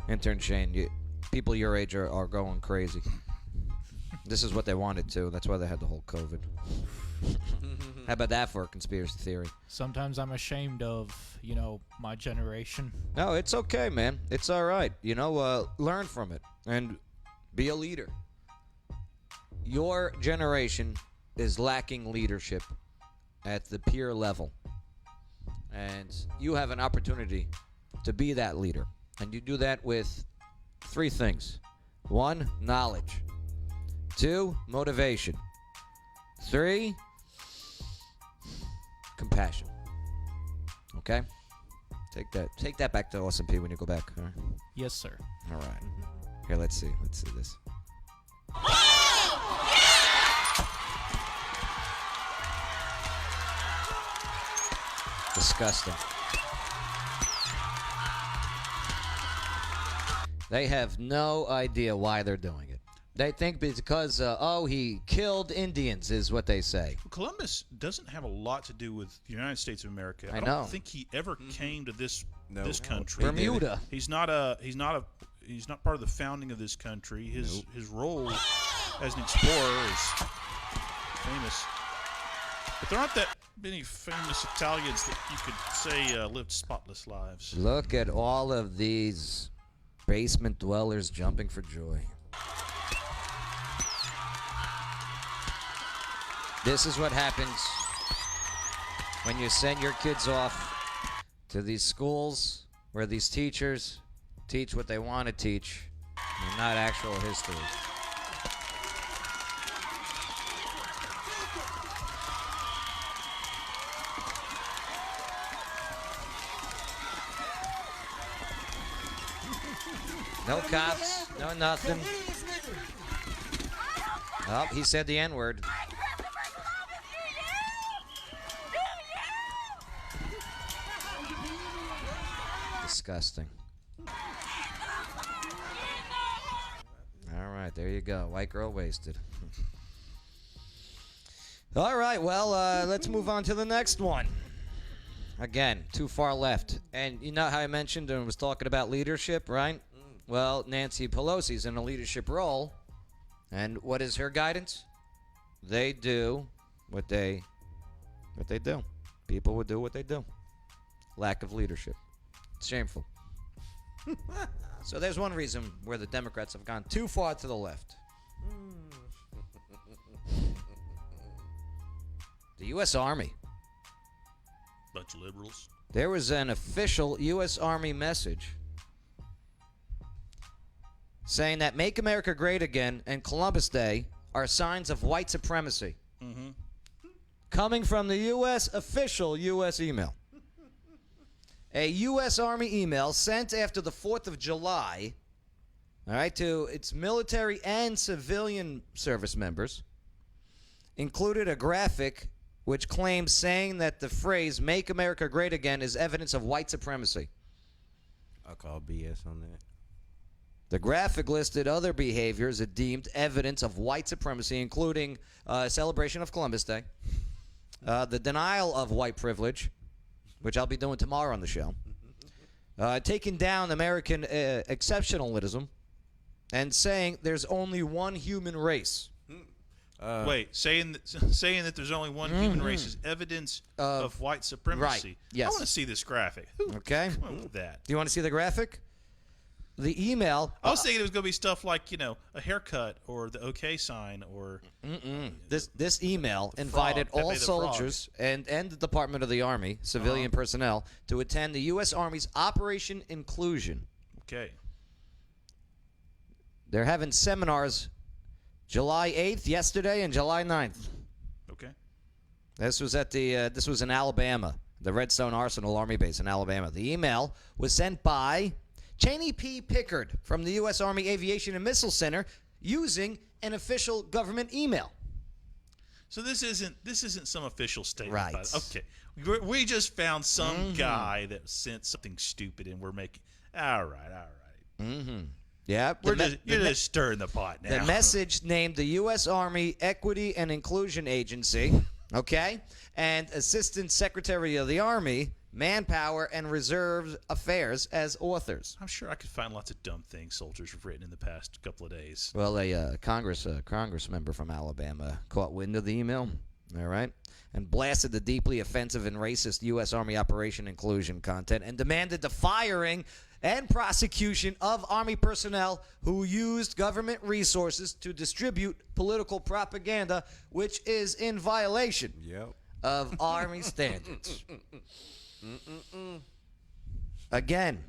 Intern Shane, people your age are going crazy. This is what they wanted to. That's why they had the whole COVID. How about that for a conspiracy theory? Sometimes I'm ashamed of, my generation. No, it's okay, man. It's all right. Learn from it and be a leader. Your generation is lacking leadership at the peer level. And you have an opportunity to be that leader. And you do that with 3 things. 1, knowledge. 2, motivation. 3, compassion. Okay? Take that back to S&P when you go back. All right? Yes, sir. All right. Here, let's see this. Disgusting. They have no idea why they're doing it. They think because, he killed Indians is what they say. Columbus doesn't have a lot to do with the United States of America. I know. don't think he ever came to this country. Bermuda. He's not part of the founding of this country. His role as an explorer is famous. But there aren't that many famous Italians that you could say lived spotless lives. Look at all of these basement dwellers jumping for joy. This is what happens when you send your kids off to these schools where these teachers teach what they want to teach and not actual history. No cops, no nothing. Oh, he said the N-word. Disgusting. All right, there you go. White girl wasted. All right, well, let's move on to the next one. Again, too far left. And you know how I mentioned and was talking about leadership, right? Well, Nancy Pelosi's in a leadership role. And what is her guidance? They do what they do. People would do what they do. Lack of leadership. It's shameful. So there's one reason where the Democrats have gone too far to the left. The U.S. Army. Bunch of liberals. There was an official U.S. Army message saying that Make America Great Again and Columbus Day are signs of white supremacy. Mm-hmm. Coming from the U.S. official U.S. email. A U.S. Army email sent after the 4th of July, all right, to its military and civilian service members, included a graphic which claims saying that the phrase "Make America Great Again" is evidence of white supremacy. I call BS on that. The graphic listed other behaviors it deemed evidence of white supremacy, including celebration of Columbus Day, the denial of white privilege, which I'll be doing tomorrow on the show, taking down American exceptionalism, and saying there's only one human race. Wait, saying that there's only one human race is evidence of white supremacy. Right. Yes. I want to see this graphic. Okay. Come on with that. Do you want to see the graphic? The email. I was thinking it was going to be stuff like, a haircut or the OK sign or. This email invited Pepe all the soldiers and the Department of the Army, civilian personnel, to attend the U.S. Army's Operation Inclusion. Okay. They're having seminars July 8th, yesterday, and July 9th. Okay. This was this was in Alabama, the Redstone Arsenal Army Base in Alabama. The email was sent by Cheney P. Pickard from the U.S. Army Aviation and Missile Center using an official government email. So this isn't some official statement. Right. Okay. We just found some guy that sent something stupid, and we're making. All right. Mm-hmm. Yeah. You're just stirring the pot now. The message named the U.S. Army Equity and Inclusion Agency, okay, and Assistant Secretary of the Army, Manpower and Reserve Affairs as authors. I'm sure I could find lots of dumb things soldiers have written in the past couple of days. Well, a Congress member from Alabama caught wind of the email, all right, and blasted the deeply offensive and racist U.S. Army Operation Inclusion content and demanded the firing and prosecution of Army personnel who used government resources to distribute political propaganda, which is in violation of Army standards. Again,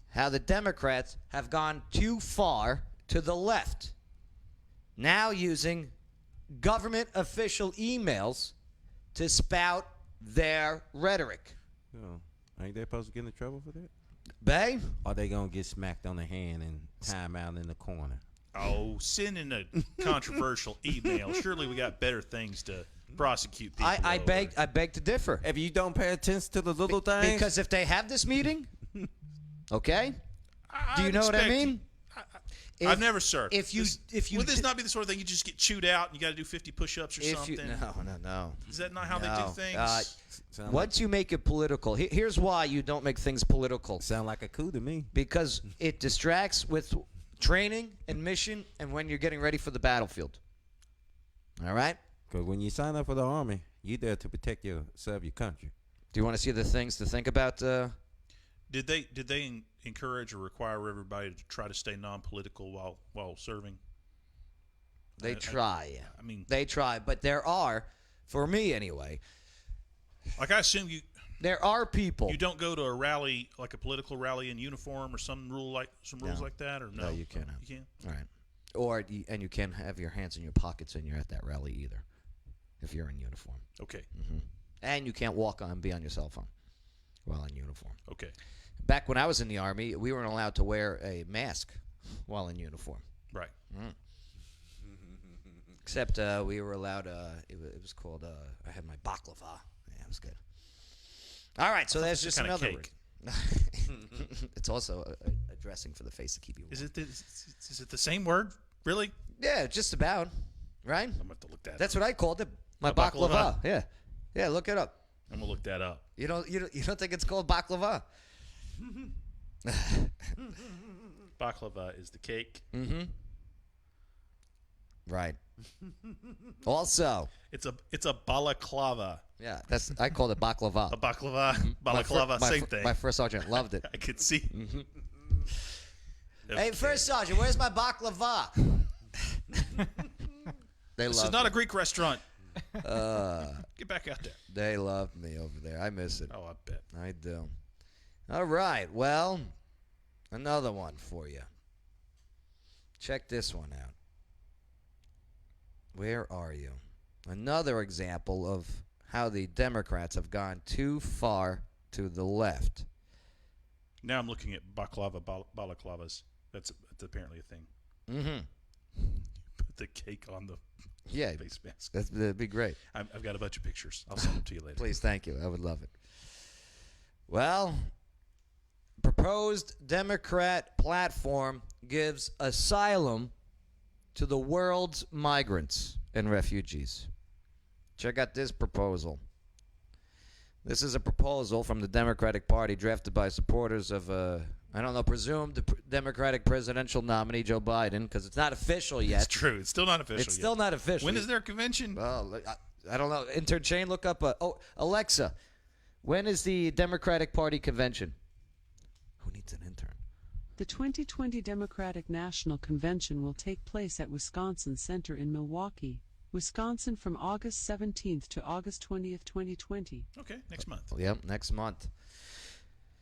how the Democrats have gone too far to the left, now using government official emails to spout their rhetoric. Oh, ain't they supposed to get in trouble for that? Bae? Or they gonna get smacked on the hand and time out in the corner? Oh, sending a controversial email. Surely we got better things to prosecute people. I beg to differ. If you don't pay attention to the little things, Because if they have this meeting, okay, do you know what I mean? I've never served. If you would this not be the sort of thing you just get chewed out and you got to do 50 push-ups or something? No. Is that not how they do things? Once you make it political, here's why you don't make things political. Sound like a coup to me. Because it distracts with training and mission and when you're getting ready for the battlefield. All right? Because when you sign up for the Army, you're there to protect serve your country. Do you want to see the things to think about? Did they encourage or require everybody to try to stay non-political while serving? They try. I mean, they try, but there are, for me anyway. Like I assume there are people. You don't go to a rally, like a political rally in uniform or some rules like that, or no? No, you cannot. You can't. All right. And you can't have your hands in your pockets when you're at that rally either, if you're in uniform. Okay. Mm-hmm. And you can't walk on and be on your cell phone while in uniform. Okay. Back when I was in the Army, we weren't allowed to wear a mask while in uniform. Right. Mm. Except we were allowed. It was called. I had my baklava. Yeah, it was good. All right, so that's just another cake. word. It's also a dressing for the face to keep you warm. Is it the same word? Really? Yeah, just about. Right? I'm gonna have to look that. That's up. what I called it. My A baklava. baklava. Yeah. Look it up. I'm gonna look that up. You don't think it's called baklava? Baklava is the cake. Mm-hmm. Right. Also, it's a balaclava. Yeah, I called it baklava. A baklava, balaclava, same thing. My first sergeant loved it. I could see. Mm-hmm. Okay. Hey, first sergeant, where's my baklava? This is not a Greek restaurant. Get back out there. They love me over there. I miss it. Oh, I bet. I do. All right. Well, another one for you. Check this one out. Where are you? Another example of how the Democrats have gone too far to the left. Now I'm looking at balaclavas. That's apparently a thing. Mm-hmm. Put the cake on the face mask. That'd be great. I've got a bunch of pictures. I'll send them to you later. Please, thank you. I would love it. Well, proposed Democrat platform gives asylum to the world's migrants and refugees. Check out this proposal. This is a proposal from the Democratic Party drafted by supporters of, presumed Democratic presidential nominee Joe Biden, because it's not official yet. It's true. It's still not official It's still not official. When is their convention? Well, I don't know. Intern Shane, look up. Alexa, when is the Democratic Party convention? Who needs an intern? The 2020 Democratic National Convention will take place at Wisconsin Center in Milwaukee, Wisconsin from August 17th to August 20th, 2020. Okay, next month. Yep, next month.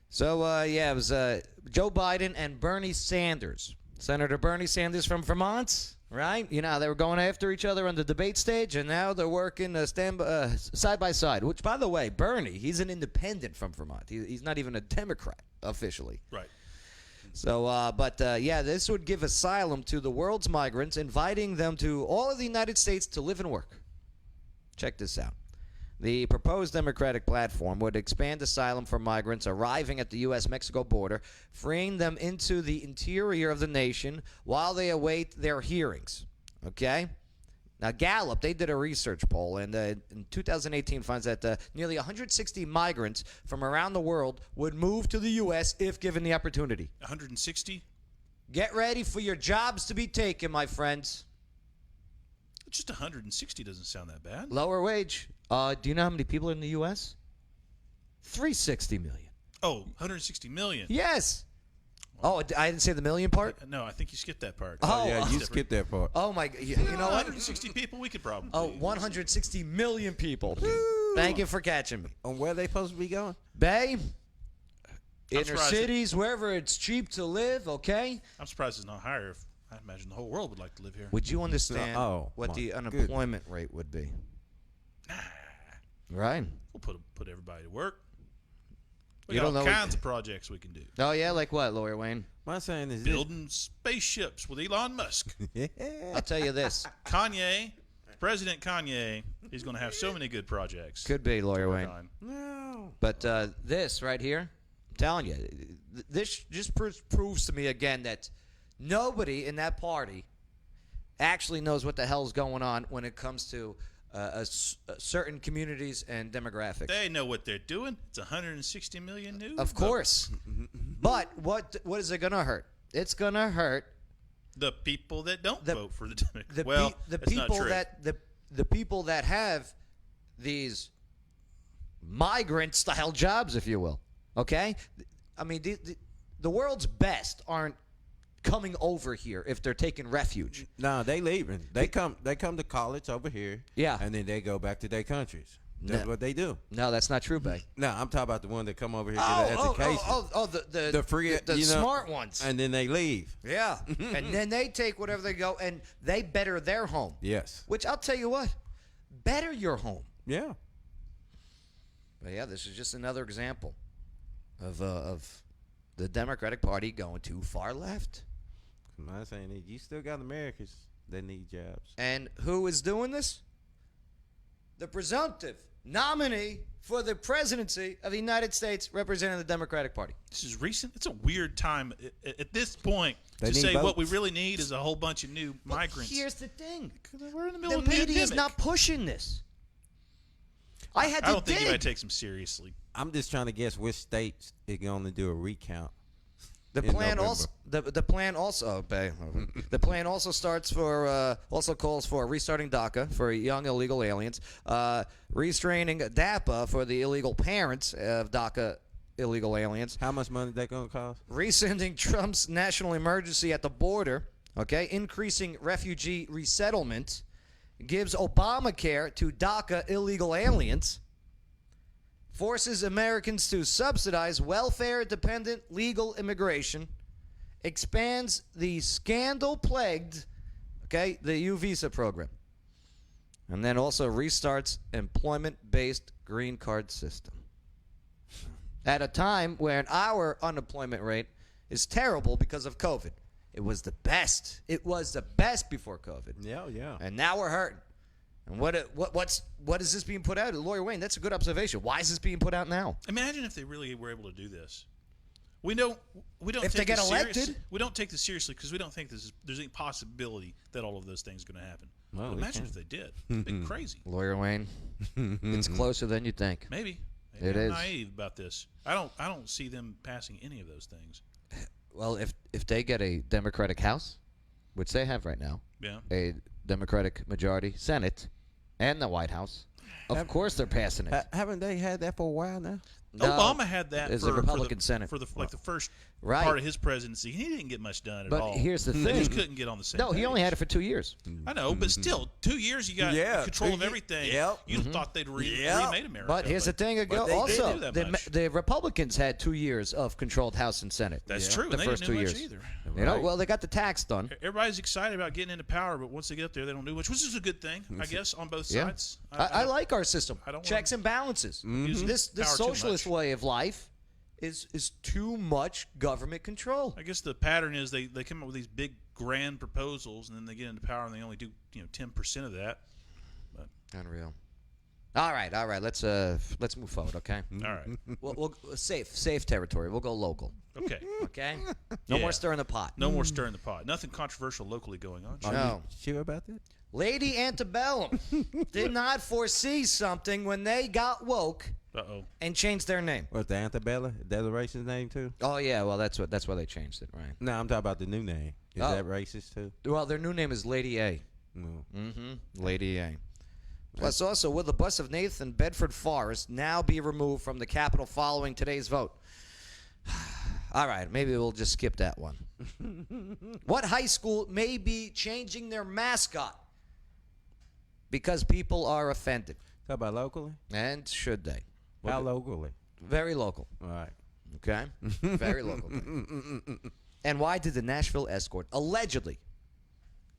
So, it was Joe Biden and Bernie Sanders. Senator Bernie Sanders from Vermont, right? You know, they were going after each other on the debate stage, and now they're working side by side. Which, by the way, Bernie, he's an independent from Vermont. He's not even a Democrat officially. Right. So, this would give asylum to the world's migrants, inviting them to all of the United States to live and work. Check this out. The proposed Democratic platform would expand asylum for migrants arriving at the U.S.-Mexico border, freeing them into the interior of the nation while they await their hearings. Okay? Now, Gallup, they did a research poll, and in 2018 finds that nearly 160 migrants from around the world would move to the U.S. if given the opportunity. 160? Get ready for your jobs to be taken, my friends. Just 160 doesn't sound that bad. Lower wage. Do you know how many people are in the U.S.? 360 million. Oh, 160 million. Yes. Oh, I didn't say the million part? No, I think you skipped that part. Oh, yeah, you skipped that part. Oh, my God. You know what? 160 people, we could probably. Oh, 160 million people. Thank you for catching me. On where they supposed to be going? Bay, inner surprised cities, wherever it's cheap to live, okay? I'm surprised it's not higher. I imagine the whole world would like to live here. Would you understand what my the unemployment rate would be? Right. We'll put everybody to work. We You got don't all know kinds of projects we can do. Oh, yeah? Like what, Lawyer Wayne? My saying is Building spaceships with Elon Musk. I'll tell you this. Kanye, President Kanye, he's going to have so many good projects. Could be, Lawyer Wayne. No. But this right here, I'm telling you, this just proves to me again that nobody in that party actually knows what the hell's going on when it comes to certain communities and demographics. They know what they're doing. It's 160 million new. Of course. But what is it going to hurt? It's going to hurt the people that don't vote for the Democrats. the people that have these migrant-style jobs, if you will. Okay? I mean, the world's best aren't coming over here if they're taking refuge. No, they leaving. They come to college over here. Yeah. And then they go back to their countries. That's what they do. No, that's not true, Bay. No, I'm talking about the one that come over here to get an education. The free, the smart ones. And then they leave. Yeah. And then they take whatever they go and they better their home. Yes. Which I'll tell you what, better your home. Yeah. But yeah, this is just another example of the Democratic Party going too far left. I'm saying that you still got Americans that need jobs. And who is doing this? The presumptive nominee for the presidency of the United States representing the Democratic Party. This is recent. It's a weird time at this point They to need say votes. what we really need is a whole bunch of new migrants. Here's the thing. We're in the middle The of a media is pandemic. not pushing this. I had to I don't think dig. anybody takes them seriously. I'm just trying to guess which states is going to do a recount. The in plan November. also the plan also starts for also calls for restarting DACA for young illegal aliens, restraining DAPA for the illegal parents of DACA illegal aliens. How much money that going to cost? Rescinding Trump's national emergency at the border. Okay, increasing refugee resettlement, gives Obamacare to DACA illegal aliens. Forces Americans to subsidize welfare-dependent legal immigration, expands the scandal-plagued, the U visa program, and then also restarts employment-based green card system. At a time when our unemployment rate is terrible because of COVID. It was the best. It was the best before COVID. Yeah. And now we're hurting. And what is this being put out? Lawyer Wayne, that's a good observation. Why is this being put out now? Imagine if they really were able to do this. We don't If take they get this elected. serious. We don't take this seriously because we don't think there's any possibility that all of those things are going to happen. Well, But we imagine can. if they did. It'd be crazy. Lawyer Wayne, it's closer than you think. Maybe It I'm is. naive about this. I don't see them passing any of those things. Well, if they get a Democratic House, which they have right now, Yeah. a Democratic majority Senate, and the White House, of course they're passing it. Haven't they had that for a while now? No, Obama had that there's for a Republican the, Senate. for the first Right. part of his presidency. He didn't get much done at But all. here's the They thing. just couldn't get on the same No, he only page. had it for 2 years. I know, but still, 2 years you got Yeah, control of 2 everything. Yep. You thought they'd remade America. But here's the thing But they also, didn't do that much. the Republicans had 2 years of controlled House and Senate. That's true. The and they first didn't 2 do years. much either. You know, well, they got the tax done. Everybody's excited about getting into power, but once they get up there, they don't do much, which is a good thing, I guess, on both Yeah. sides. I like our system. I don't Checks and balances. use This power too socialist much. way of life is too much government control. I guess the pattern is they come up with these big grand proposals, and then they get into power, and they only do 10% of that. But Unreal. All right. Let's move forward, okay? all right, We'll safe territory. We'll go local, okay. okay? No Yeah. more stirring the pot. No more stirring the pot. Nothing controversial locally going on. Are No. you sure about that? Lady Antebellum did not foresee something when they got woke Uh-oh. and changed their name. What's the Antebellum? Is that a racist name too? Oh yeah, well that's why they changed it, right? No, I'm talking about the new name. Is Oh. that racist too? Well, their new name is Lady A. No. Lady A. Plus, also, will the bus of Nathan Bedford Forrest now be removed from the Capitol following today's vote? All right, maybe we'll just skip that one. What high school may be changing their mascot because people are offended? Talk about locally? And should they? How locally? Very local. All right. Okay? Very local thing. And why did the Nashville Escort allegedly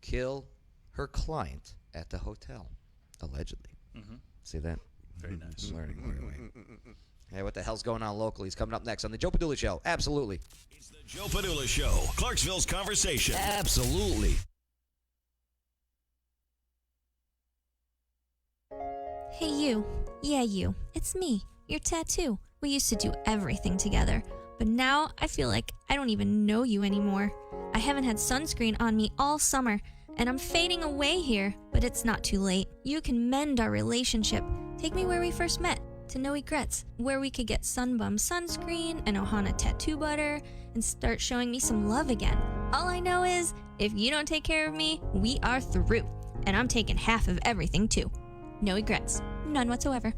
kill her client at the hotel? Allegedly. See that? Very nice. Learning. Hey, what the hell's going on locally? He's coming up next on the Joe Padula Show. Absolutely. It's the Joe Padula Show, Clarksville's conversation. Absolutely. Hey, you. Yeah, you. It's me, your tattoo. We used to do everything together, but now I feel like I don't even know you anymore. I haven't had sunscreen on me all summer, and I'm fading away here, but it's not too late. You can mend our relationship. Take me where we first met, to No Regrets, where we could get Sunbum sunscreen and Ohana tattoo butter and start showing me some love again. All I know is, if you don't take care of me, we are through, and I'm taking half of everything too. No regrets. None whatsoever.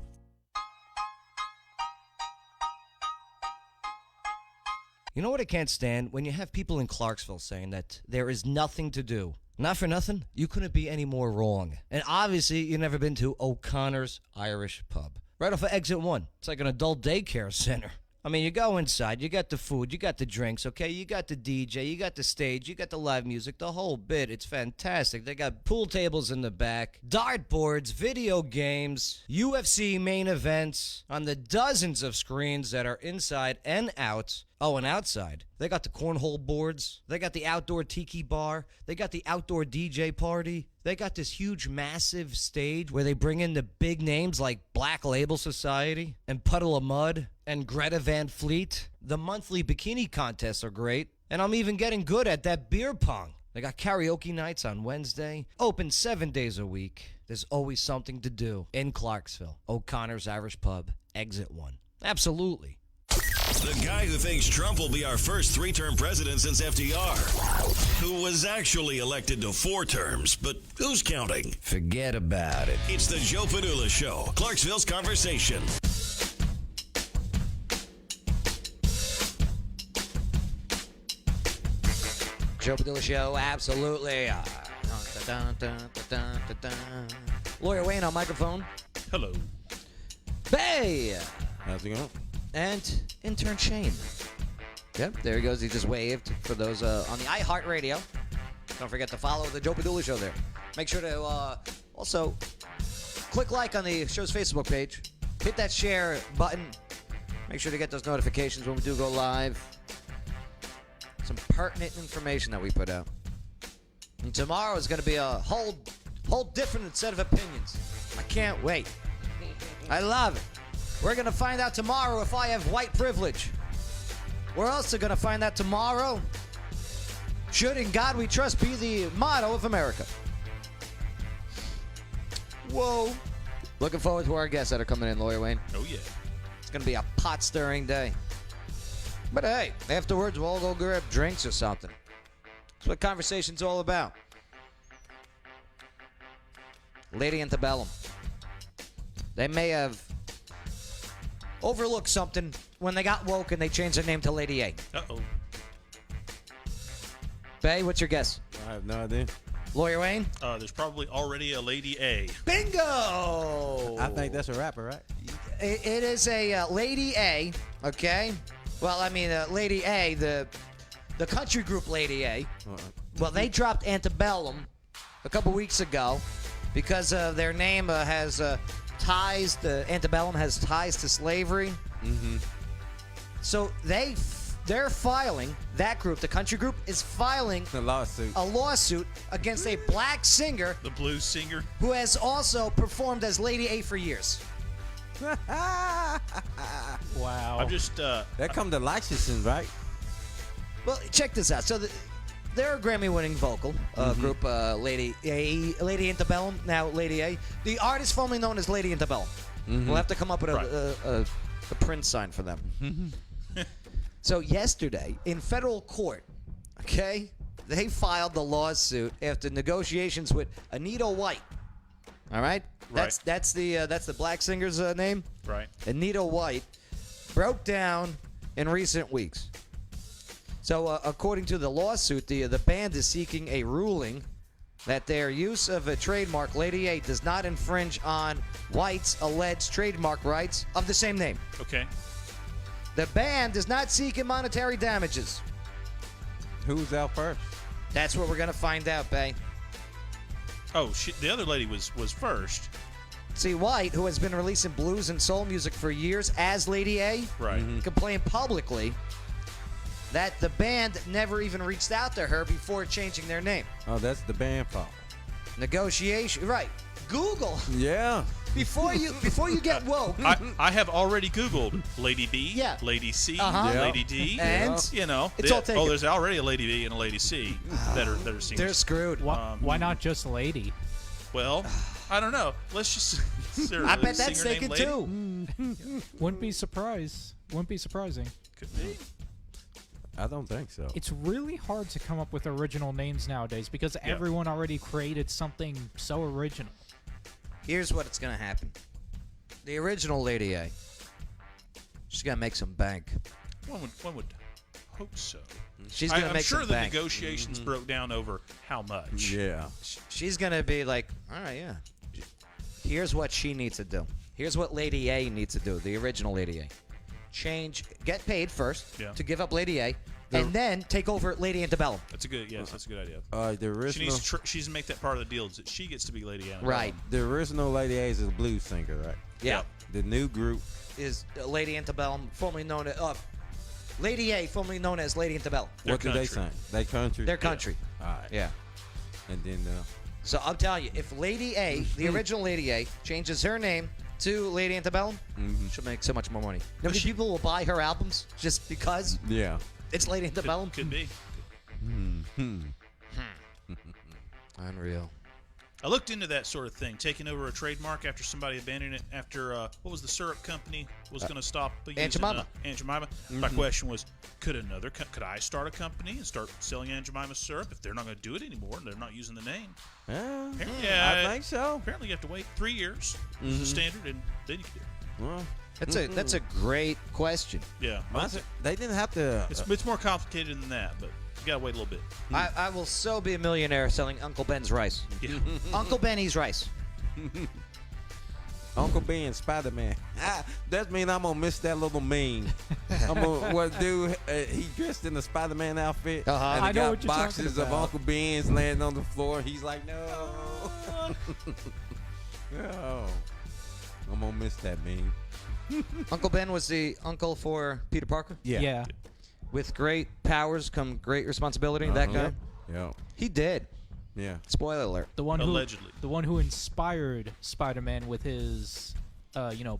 You know what I can't stand? When you have people in Clarksville saying that there is nothing to do. Not for nothing, you couldn't be any more wrong. And obviously, you've never been to O'Connor's Irish Pub. Right off of Exit 1. It's like an adult daycare center. I mean, you go inside, you got the food, you got the drinks, okay? You got the DJ, you got the stage, you got the live music, the whole bit. It's fantastic. They got pool tables in the back, dartboards, video games, UFC main events on the dozens of screens that are inside and out. Oh, and outside, they got the cornhole boards, they got the outdoor tiki bar, they got the outdoor DJ party, they got this huge, massive stage where they bring in the big names like Black Label Society and Puddle of Mud and Greta Van Fleet. The monthly bikini contests are great, and I'm even getting good at that beer pong. They got karaoke nights on Wednesday, open 7 days a week. There's always something to do in Clarksville. O'Connor's Irish Pub, Exit 1. Absolutely. The guy who thinks Trump will be our first 3-term president since FDR, who was actually elected to 4 terms, but who's counting? Forget about it. It's the Joe Padula Show, Clarksville's conversation. Joe Padula Show, absolutely. Lawyer Wayne on microphone. Hello. Hey! How's it going? And intern Shane. Yep, there he goes. He just waved for those on the iHeartRadio. Don't forget to follow the Joe Padula Show there. Make sure to also click like on the show's Facebook page. Hit that share button. Make sure to get those notifications when we do go live. Some pertinent information that we put out. And tomorrow is going to be a whole different set of opinions. I can't wait. I love it. We're going to find out tomorrow if I have white privilege. We're also going to find out tomorrow. Should in God we trust be the motto of America. Whoa. Looking forward to our guests that are coming in, Lawyer Wayne. Oh, yeah. It's going to be a pot-stirring day. But hey, afterwards we'll all go grab drinks or something. That's what conversation's all about. Lady Antebellum. They may have overlooked something when they got woke and they changed their name to Lady A. Uh-oh. Bay, what's your guess? I have no idea. Lawyer Wayne? There's probably already a Lady A. Bingo! I think that's a rapper, right? It is a Lady A, okay? Well, I mean, Lady A, the country group Lady A. Well, they dropped Antebellum a couple weeks ago because their name has ties. The Antebellum has ties to slavery. Mm-hmm. So they're filing, that group, the country group, is filing a lawsuit against a black singer. The blues singer. Who has also performed as Lady A for years. Wow. I'm just... that come to licensing, right? Well, check this out. So they're a Grammy-winning vocal group, Lady Antebellum, now Lady A. The artist formerly known as Lady Antebellum. Mm-hmm. We'll have to come up with a print sign for them. So yesterday, in federal court, okay, they filed the lawsuit after negotiations with Anita White. All right? That's the black singer's name. Right. Anita White broke down in recent weeks. So according to the lawsuit, the band is seeking a ruling that their use of a trademark, Lady A, does not infringe on White's alleged trademark rights of the same name. Okay. The band is not seeking monetary damages. Who's out first? That's what we're going to find out, Bay. Oh, the other lady was first. See, White, who has been releasing blues and soul music for years as Lady A, right, complained publicly that the band never even reached out to her before changing their name. Oh, that's the band fault. Negotiation, right. Google. Yeah. Before you get woke. I have already Googled Lady B, yeah. Lady C, Yeah. Lady D, and you know, it's all taken. there's already a Lady B and a Lady C that are singers. They're screwed. Why not just Lady? Well, I don't know. Let's just. I bet that's taken too. Wouldn't be surprised. Wouldn't be surprising. Could be. I don't think so. It's really hard to come up with original names nowadays because everyone already created something so original. Here's what's going to happen. The original Lady A, she's going to make some bank. One would hope so. She's going to make some bank. I'm sure the bank. negotiations broke down over how much. Yeah. She's going to be like, all right, yeah. Here's what she needs to do. Here's what Lady A needs to do, the original Lady A. Get paid first to give up Lady A, and then take over Lady Antebellum. That's a good idea. The original. She needs to make that part of the deal is that she gets to be Lady Antebellum. Right. The original Lady A is a blues singer, right? Yeah. The new group is Lady Antebellum, formerly known as Lady A, formerly known as Lady Antebellum. What do they sing? They country. They're country. All right. Yeah. And then. So I'm telling you, if Lady A, the original Lady A, changes her name to Lady Antebellum, she'll make so much more money. How many people will buy her albums just because? Yeah. It's Lady Antebellum. Could be. Unreal. I looked into that sort of thing, taking over a trademark after somebody abandoned it. After what was the syrup company was going to stop using Aunt Jemima. Aunt Jemima. My question was, could I start a company and start selling Aunt Jemima syrup if they're not going to do it anymore and they're not using the name? I think so. Apparently, you have to wait 3 years is the standard, and then you can do it. Well, that's a great question. Yeah, they didn't have to. It's more complicated than that, but you gotta wait a little bit. I will so be a millionaire selling Uncle Ben's rice. Yeah. Uncle Benny's rice. Uncle Ben, Spider-Man. That means I'm gonna miss that little meme. I'm gonna dude. He dressed in the Spider-Man outfit, and I he know got what you're boxes talking of about. Uncle Ben's laying on the floor. He's like, no. No. I'm gonna miss that meme. Uncle Ben was the uncle for Peter Parker. Yeah. With great powers come great responsibility. That guy. Yeah. He did. Yeah. Spoiler alert. The one Allegedly. the one who inspired Spider-Man with his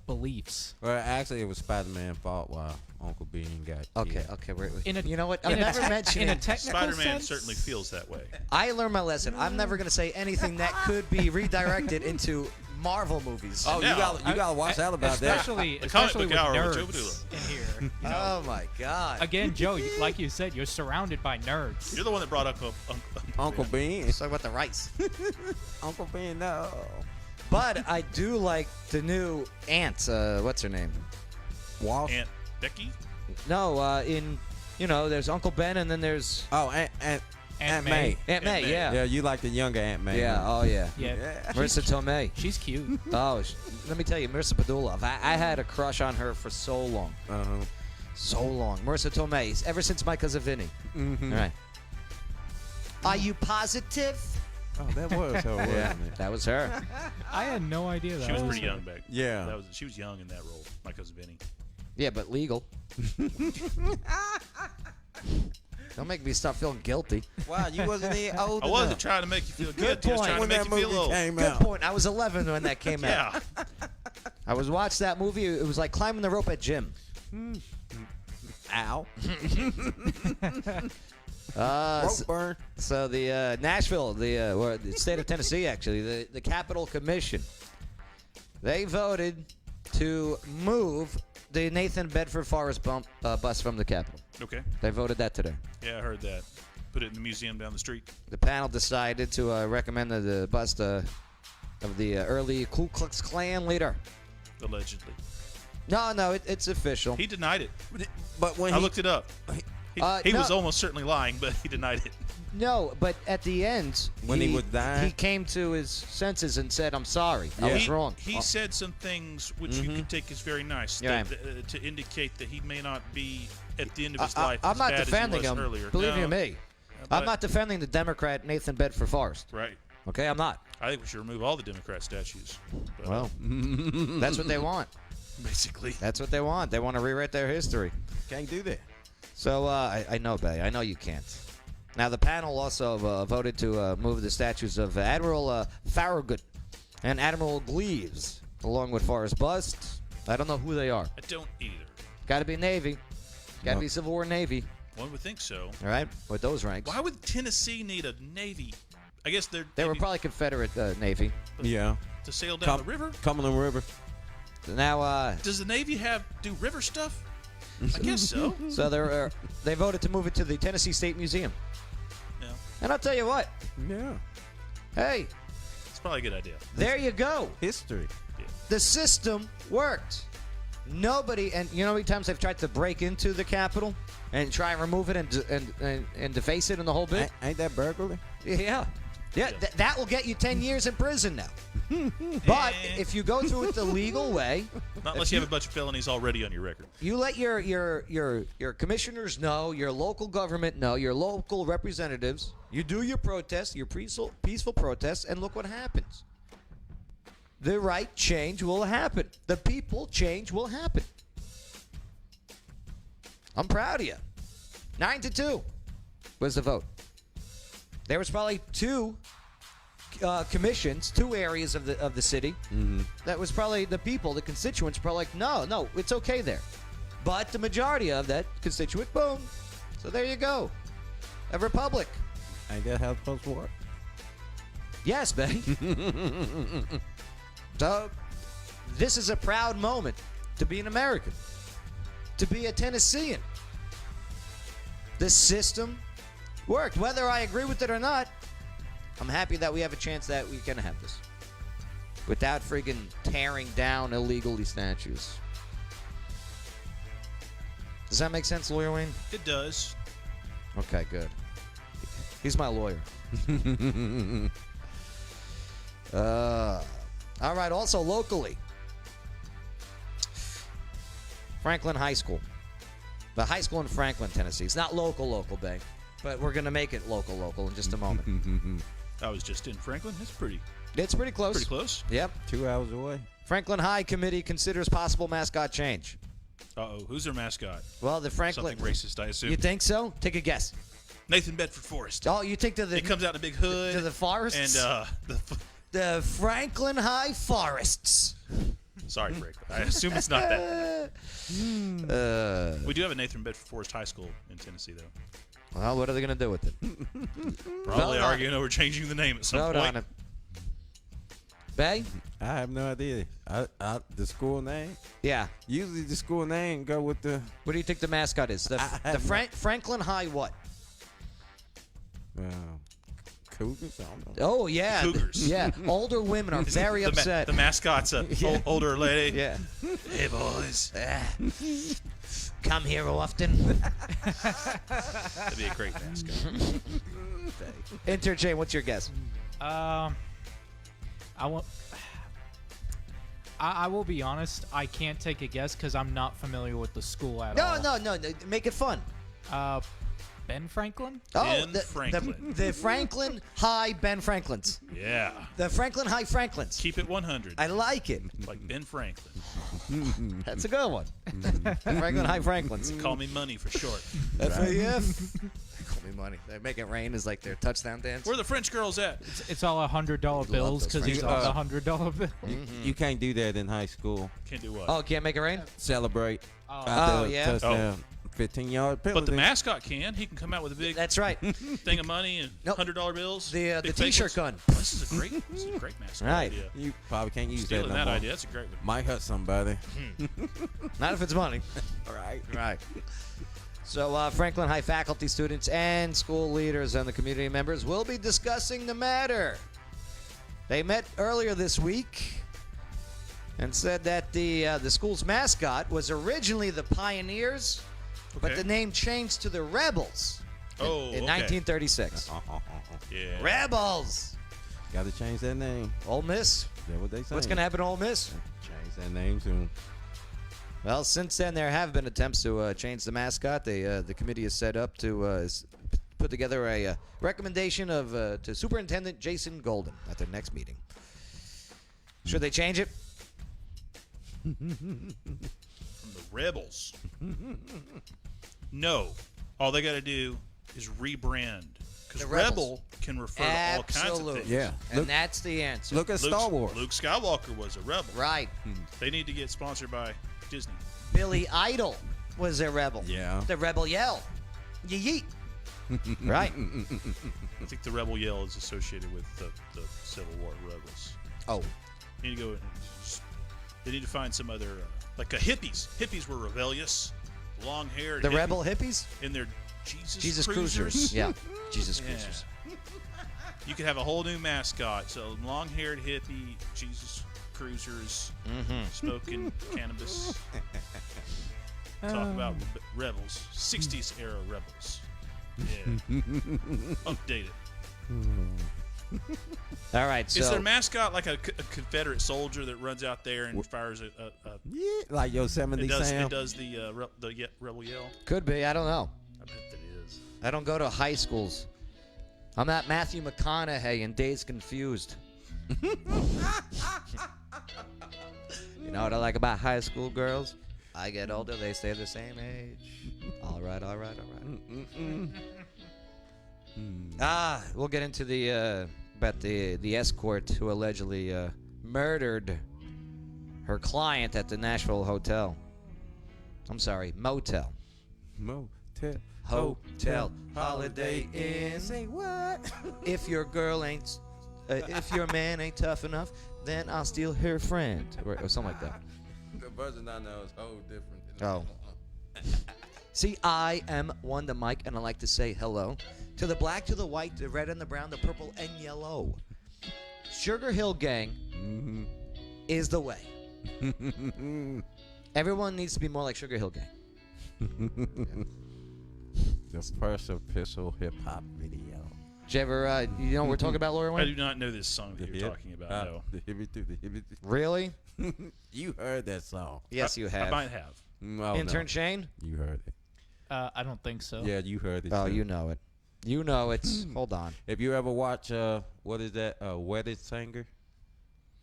beliefs. Well, actually, it was Spider-Man's fault while Uncle Ben got killed. Okay, wait. In a, you know what? in I'm a never tech- mentioning. in a technical Spider-Man sense, certainly feels that way. I learned my lesson. I'm never going to say anything that could be redirected into Marvel movies. Oh, Now, you gotta watch out about that. especially The comic especially book with hour with nerds Joe Padula. in here. Oh my God! Again, Joe, like you said, you're surrounded by nerds. You're the one that brought up Uncle Ben. Let's talk about the rice. Uncle Ben, no. But I do like the new aunt. What's her name? Walsh. Aunt Becky. No, there's Uncle Ben, and then there's Aunt May. Aunt May. Yeah. Yeah, you like the younger Aunt May. Yeah. Oh yeah. Yeah. Marissa Tomei. She's cute. Oh, let me tell you, Marissa Padula. I had a crush on her for so long. So long. Marissa Tomei. Ever since My Cousin Vinny. Mm-hmm. All right. Are you positive? Oh, that was her, wasn't it? That was her. I had no idea that She was pretty young back. Yeah. She was young in that role. My cousin Vinny. Yeah, but legal. Don't make me start feeling guilty. Wow, you wasn't even old I enough. wasn't trying to make you feel guilty. I was point. trying to When make that you feel movie old. came Good out. point. I was 11 when that came out. Yeah. I was watched that movie. It was like climbing the rope at gym. Ow. So, burn. so the Nashville, or the state of Tennessee, actually, the Capitol Commission, they voted to move the Nathan Bedford Forrest bus from the Capitol. Okay. They voted that today. Yeah, I heard that. Put it in the museum down the street. The panel decided to recommend the bust of the early Ku Klux Klan leader. Allegedly. No, it's official. He denied it. But when I looked it up. He no. was almost certainly lying, but he denied it. No, but at the end, When he was dying? he came to his senses and said, "I'm sorry, I was wrong." He said some things which you could take as very nice Yeah. to indicate that he may not be at the end of his life I'm as not bad defending as he was him. earlier. Believe No, you me, but- I'm not defending the Democrat Nathan Bedford Forrest. Right. Okay, I'm not. I think we should remove all the Democrat statues. But, Well, that's what they want. basically. That's what they want. They want to rewrite their history. Can't do that. So I know, Bay. I know you can't. Now the panel also voted to move the statues of Admiral Farragut and Admiral Gleaves, along with Forrest bust. I don't know who they are. I don't either. Got to be Navy. Got to be Civil War Navy. One would think so. All right, with those ranks. Why would Tennessee need a Navy? I guess They were probably Confederate Navy. Yeah. to sail down the river. Cumberland River. Now, Does the Navy do river stuff? I guess so. so they voted to move it to the Tennessee State Museum. Yeah. And I'll tell you what. Yeah. Hey, It's probably a good idea. there you go. History. The system worked. Nobody, and you know how many times they've tried to break into the Capitol and try and remove it and deface it and the whole bit? Ain't that burglary? Yeah. Yeah, that will get you 10 years in prison now. But if you go through it the legal way, Not unless you have a bunch of felonies already on your record. you let your commissioners know, your local government know, your local representatives, you do your protest, your peaceful protests, and look what happens. The right change will happen. The people change will happen. I'm proud of you. 9-2 was the vote. There was probably two commissions, two areas of the city. That was probably the people, the constituents, probably like, no, it's okay there. But the majority of that constituent, boom. So there you go. A republic. Ain't that how it's supposed to work? Yes, babe. So this is a proud moment to be an American, to be a Tennessean. The system worked. Whether I agree with it or not, I'm happy that we have a chance that we can have this without friggin' tearing down illegally statues. Does that make sense, Lawyer Wayne? It does. Okay, good. He's my lawyer. All right, also locally, Franklin High School. The high school in Franklin, Tennessee. It's not local, Bay. But we're going to make it local in just a moment. I was just in Franklin. It's pretty close. Pretty close. Yep. 2 hours away. Franklin High Committee considers possible mascot change. Uh-oh. Who's their mascot? Well, the Franklin... Something racist, I assume. You think so? Take a guess. Nathan Bedford Forrest. Oh, you think to the... He comes out in a big hood. To the forests? And the Franklin High Forests. Sorry, Franklin. I assume it's not that. We do have a Nathan Bedford Forrest High School in Tennessee, though. Well, what are they going to do with it? Probably arguing over changing the name at some Vote point. on it. Bay? I have no idea. The school name? Yeah. Usually the school name go with the. What do you think the mascot is? The Franklin High what? Cougars? I don't know. Oh, yeah. Cougars. Yeah. Older women are very upset. The mascot's a older lady. Yeah. Hey, boys. Come here often. That'd be a great mascot. Intern, what's your guess? I will be honest. I can't take a guess because I'm not familiar with the school at No, all. no. Make it fun. Ben Franklin? Ben Franklin. The Franklin High Ben Franklins. Yeah. The Franklin High Franklins. Keep it 100. I like it. Like Ben Franklin. That's a good one. Franklin High Franklins. Call me money for short. FAF. Call me money. They make it rain is like their touchdown dance. Where are the French girls at? It's all $100 bills because he's on the $100 bill. You can't do that in high school. Can't do what? Oh, can't make it rain? Celebrate. Oh, yeah. Touchdown. 15-yard penalty. But the mascot can. He can come out with a big That's right. thing of money and $100 bills. The big T-shirt faces. gun. This is a great mascot Right. idea. You probably can't use Stealing that that no more. idea. That's a great one. Might hurt somebody. Not if it's money. Right. So Franklin High faculty, students, and school leaders and the community members will be discussing the matter. They met earlier this week and said that the school's mascot was originally the Pioneers, but the name changed to the Rebels in 1936. Yeah. Rebels! Got to change that name. Ole Miss? That's what they say. What's going to happen to Ole Miss? Change that name soon. Well, since then, there have been attempts to change the mascot. The committee is set up to put together a recommendation to Superintendent Jason Golden at their next meeting. Should they change it? From the Rebels. No. All they got to do is rebrand. Because The Rebels. Rebel can refer to all kinds of Absolutely. things. Yeah. And that's the answer. Look at Star Wars. Luke Skywalker was a rebel. Right. They need to get sponsored by Disney. Billy Idol was a rebel. Yeah. The rebel yell. Yeet. Right. I think the rebel yell is associated with the Civil War rebels. Oh. They need to go. They need to find some other, like hippies. Hippies were rebellious, long-haired. The rebel hippies? in their Jesus Cruisers. Yeah. Jesus Cruisers. You could have a whole new mascot. So long-haired hippie, Jesus Cruisers, smoking cannabis. Talk about rebels, 60s era rebels. Yeah, update it. All right. So Is their mascot like a Confederate soldier that runs out there and fires a Yeah, like Yosemite Sam. it does the rebel yell? could be. I don't know. I bet that is. I don't go to high schools. I'm not Matthew McConaughey in Days Confused. You know what I like about high school girls? I get older, they stay the same age. All right. We'll get into the about the escort who allegedly murdered her client at the Nashville hotel. I'm sorry, motel. Motel. Hotel. Holiday Inn. Say what? If your girl ain't, if your man ain't tough enough, then I'll steal her friend, or something like that. The version I know is whole different. Oh. See, I am one the mic, and I like to say hello to the black, to the white, the red and the brown, the purple and yellow. Sugar Hill Gang is the way. Everyone needs to be more like Sugar Hill Gang. The first official hip hop video. Did you ever, you know what we're talking about, Laura I Wayne? do not know this song that you're talking about. No. The hippie through the hippie. Really? You heard that song. Yes, you have. I might have. Oh, Intern no. Shane? You heard it. I don't think so. Yeah, you heard it. Oh, too. you know it. You know it. Hold on. If you ever watch, what is that, Wedded Singer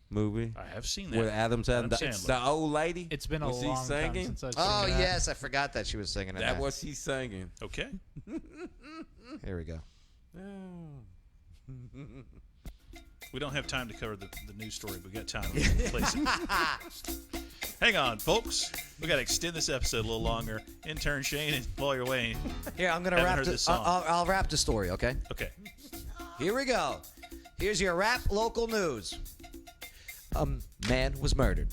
movie? I have seen With that. Adam Sandler. Sandler. The old lady? It's been a Was she long time singing? since I've Oh, seen that. yes. I forgot that she was singing in That that. was she singing. Okay. Here we go. We don't have time to cover the news story, but we got time to place it. Hang on, folks. We got to extend this episode a little longer. Intern Shane and Lawyer Wayne. Here, I'm going to haven't wrap heard this. this song. I'll wrap the story, okay? Okay. Here we go. Here's your rap local news. A man was murdered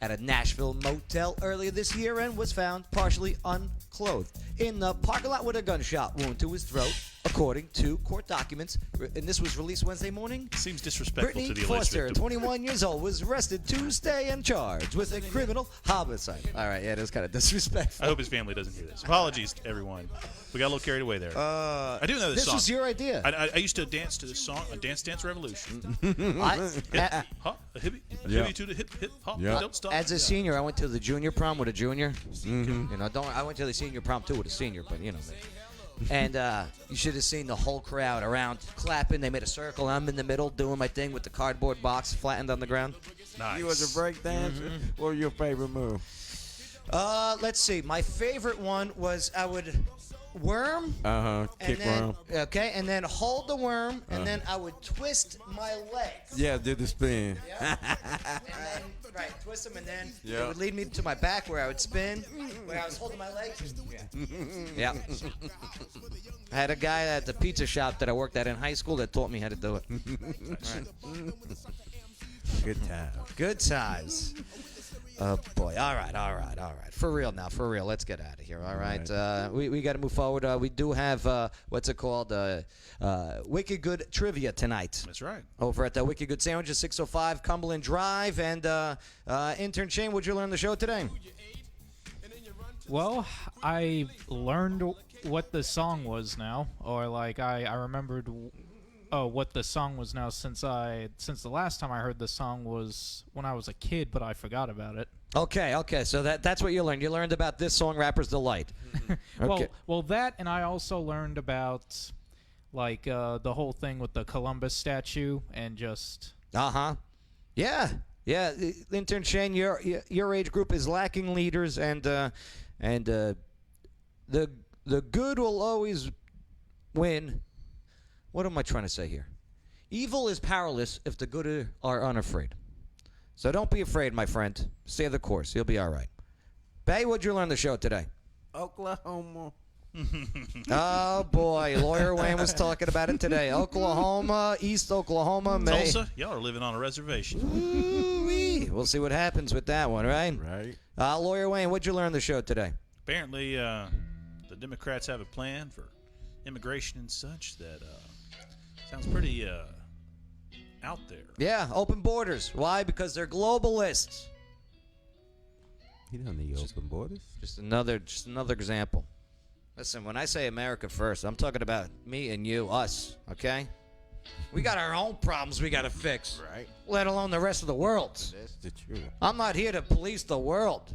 at a Nashville motel earlier this year and was found partially unclothed in the parking lot with a gunshot wound to his throat, according to court documents. And this was released Wednesday morning. Seems disrespectful Brittany to the alleged Foster, victim. 21 years old, was arrested Tuesday and charged with a criminal homicide. All right, yeah, that's kind of disrespectful. I hope his family doesn't hear this. Apologies to everyone. We got a little carried away there. I do know this song. This was your idea. I used to dance to this song, a Dance Dance Revolution. Yeah. A hippie to the hip hop. Don't stop. As a senior, I went to the junior prom with a junior. You know, I went to the senior prom too with a senior, but you know. And you should have seen the whole crowd around clapping. They made a circle. I'm in the middle doing my thing with the cardboard box flattened on the ground. Nice. You was a break dancer. What was your favorite move? Let's see. My favorite one was I would worm. Kick then, worm. Okay, and then hold the worm, and then I would twist my legs. Yeah, did the spin. Yeah. And then, right, twist them, and then it Yeah. would lead me to my back where I would spin, where I was holding my legs. Yeah. I had a guy at the pizza shop that I worked at in high school that taught me how to do it. Good time. Good times. Oh, boy. All right. For real now. For real. Let's get out of here. All right. We got to move forward. We do have, what's it called? Wicked Good Trivia tonight. That's right. Over at the Wicked Good Sandwiches, 605 Cumberland Drive. And Intern Shane, what'd you learn on the show today? Well, I learned what the song was now, or like I remembered what the song was now since the last time I heard the song was when I was a kid, but I forgot about it. Okay. So that's what you learned. You learned about this song, Rapper's Delight. Okay. Well, that, and I also learned about like the whole thing with the Columbus statue and just. Yeah. Intern Shane, your age group is lacking leaders, and the good will always win. What am I trying to say here? Evil is powerless if the good are unafraid. So don't be afraid, my friend. Stay the course. You'll be all right. Bay, what'd you learn on the show today? Oklahoma. Oh, boy. Lawyer Wayne was talking about it today. Oklahoma, East Oklahoma. Tulsa, y'all are living on a reservation. Ooh-wee. We'll see what happens with that one, right? Right. Lawyer Wayne, what'd you learn on the show today? Apparently, the Democrats have a plan for immigration and such that sounds pretty out there. Yeah, open borders. Why? Because they're globalists. You don't need open borders. Just another example. Listen, when I say America first, I'm talking about me and you, us, okay? We got our own problems we got to fix. Right. Let alone the rest of the world. That's the truth. I'm not here to police the world.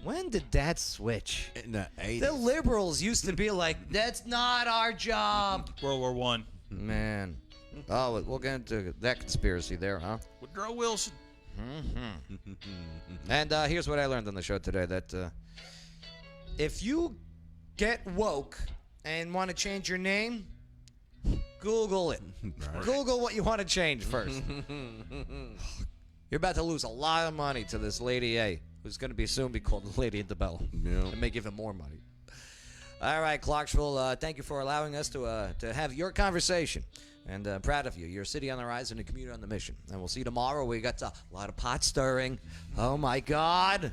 When did that switch? In the 80s. The liberals used to be like, that's not our job. World War I. Man. Oh, we'll get into that conspiracy there, huh? Woodrow Wilson. And here's what I learned on the show today, that if you get woke and want to change your name, Google it. Right. Google what you want to change first. You're about to lose a lot of money to this Lady A, who's going to be soon be called Lady Antebellum. Yeah. And make even more money. All right, Clarksville, thank you for allowing us to have your conversation. And proud of you. You're a city on the rise and a community on the mission. And we'll see you tomorrow. We got a lot of pot stirring. Oh, my God.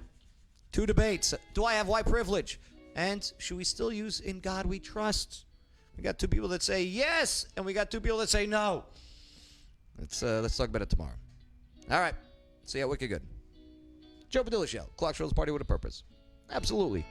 2 debates. Do I have white privilege? And should we still use In God We Trust? We got 2 people that say yes, and we got 2 people that say no. Let's talk about it tomorrow. All right. See you at Wicked Good. Joe Padula Show. Clarksville's party with a purpose. Absolutely.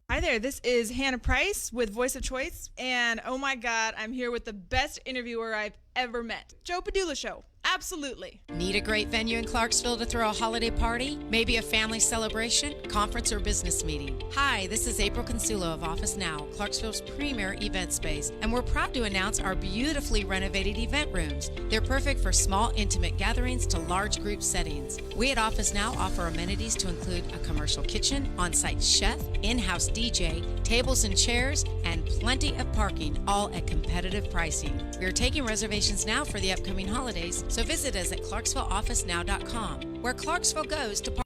Hi there, this is Hannah Price with Voice of Choice, and oh my God, I'm here with the best interviewer I've ever met. Joe Padula Show, absolutely. Need a great venue in Clarksville to throw a holiday party? Maybe a family celebration, conference, or business meeting? Hi, this is April Consulo of Office Now, Clarksville's premier event space, and we're proud to announce our beautifully renovated event rooms. They're perfect for small, intimate gatherings to large group settings. We at Office Now offer amenities to include a commercial kitchen, on-site chef, in-house DJ, tables and chairs, and plenty of parking, all at competitive pricing. We are taking reservations now for the upcoming holidays, so visit us at ClarksvilleOfficeNow.com, where Clarksville goes to park.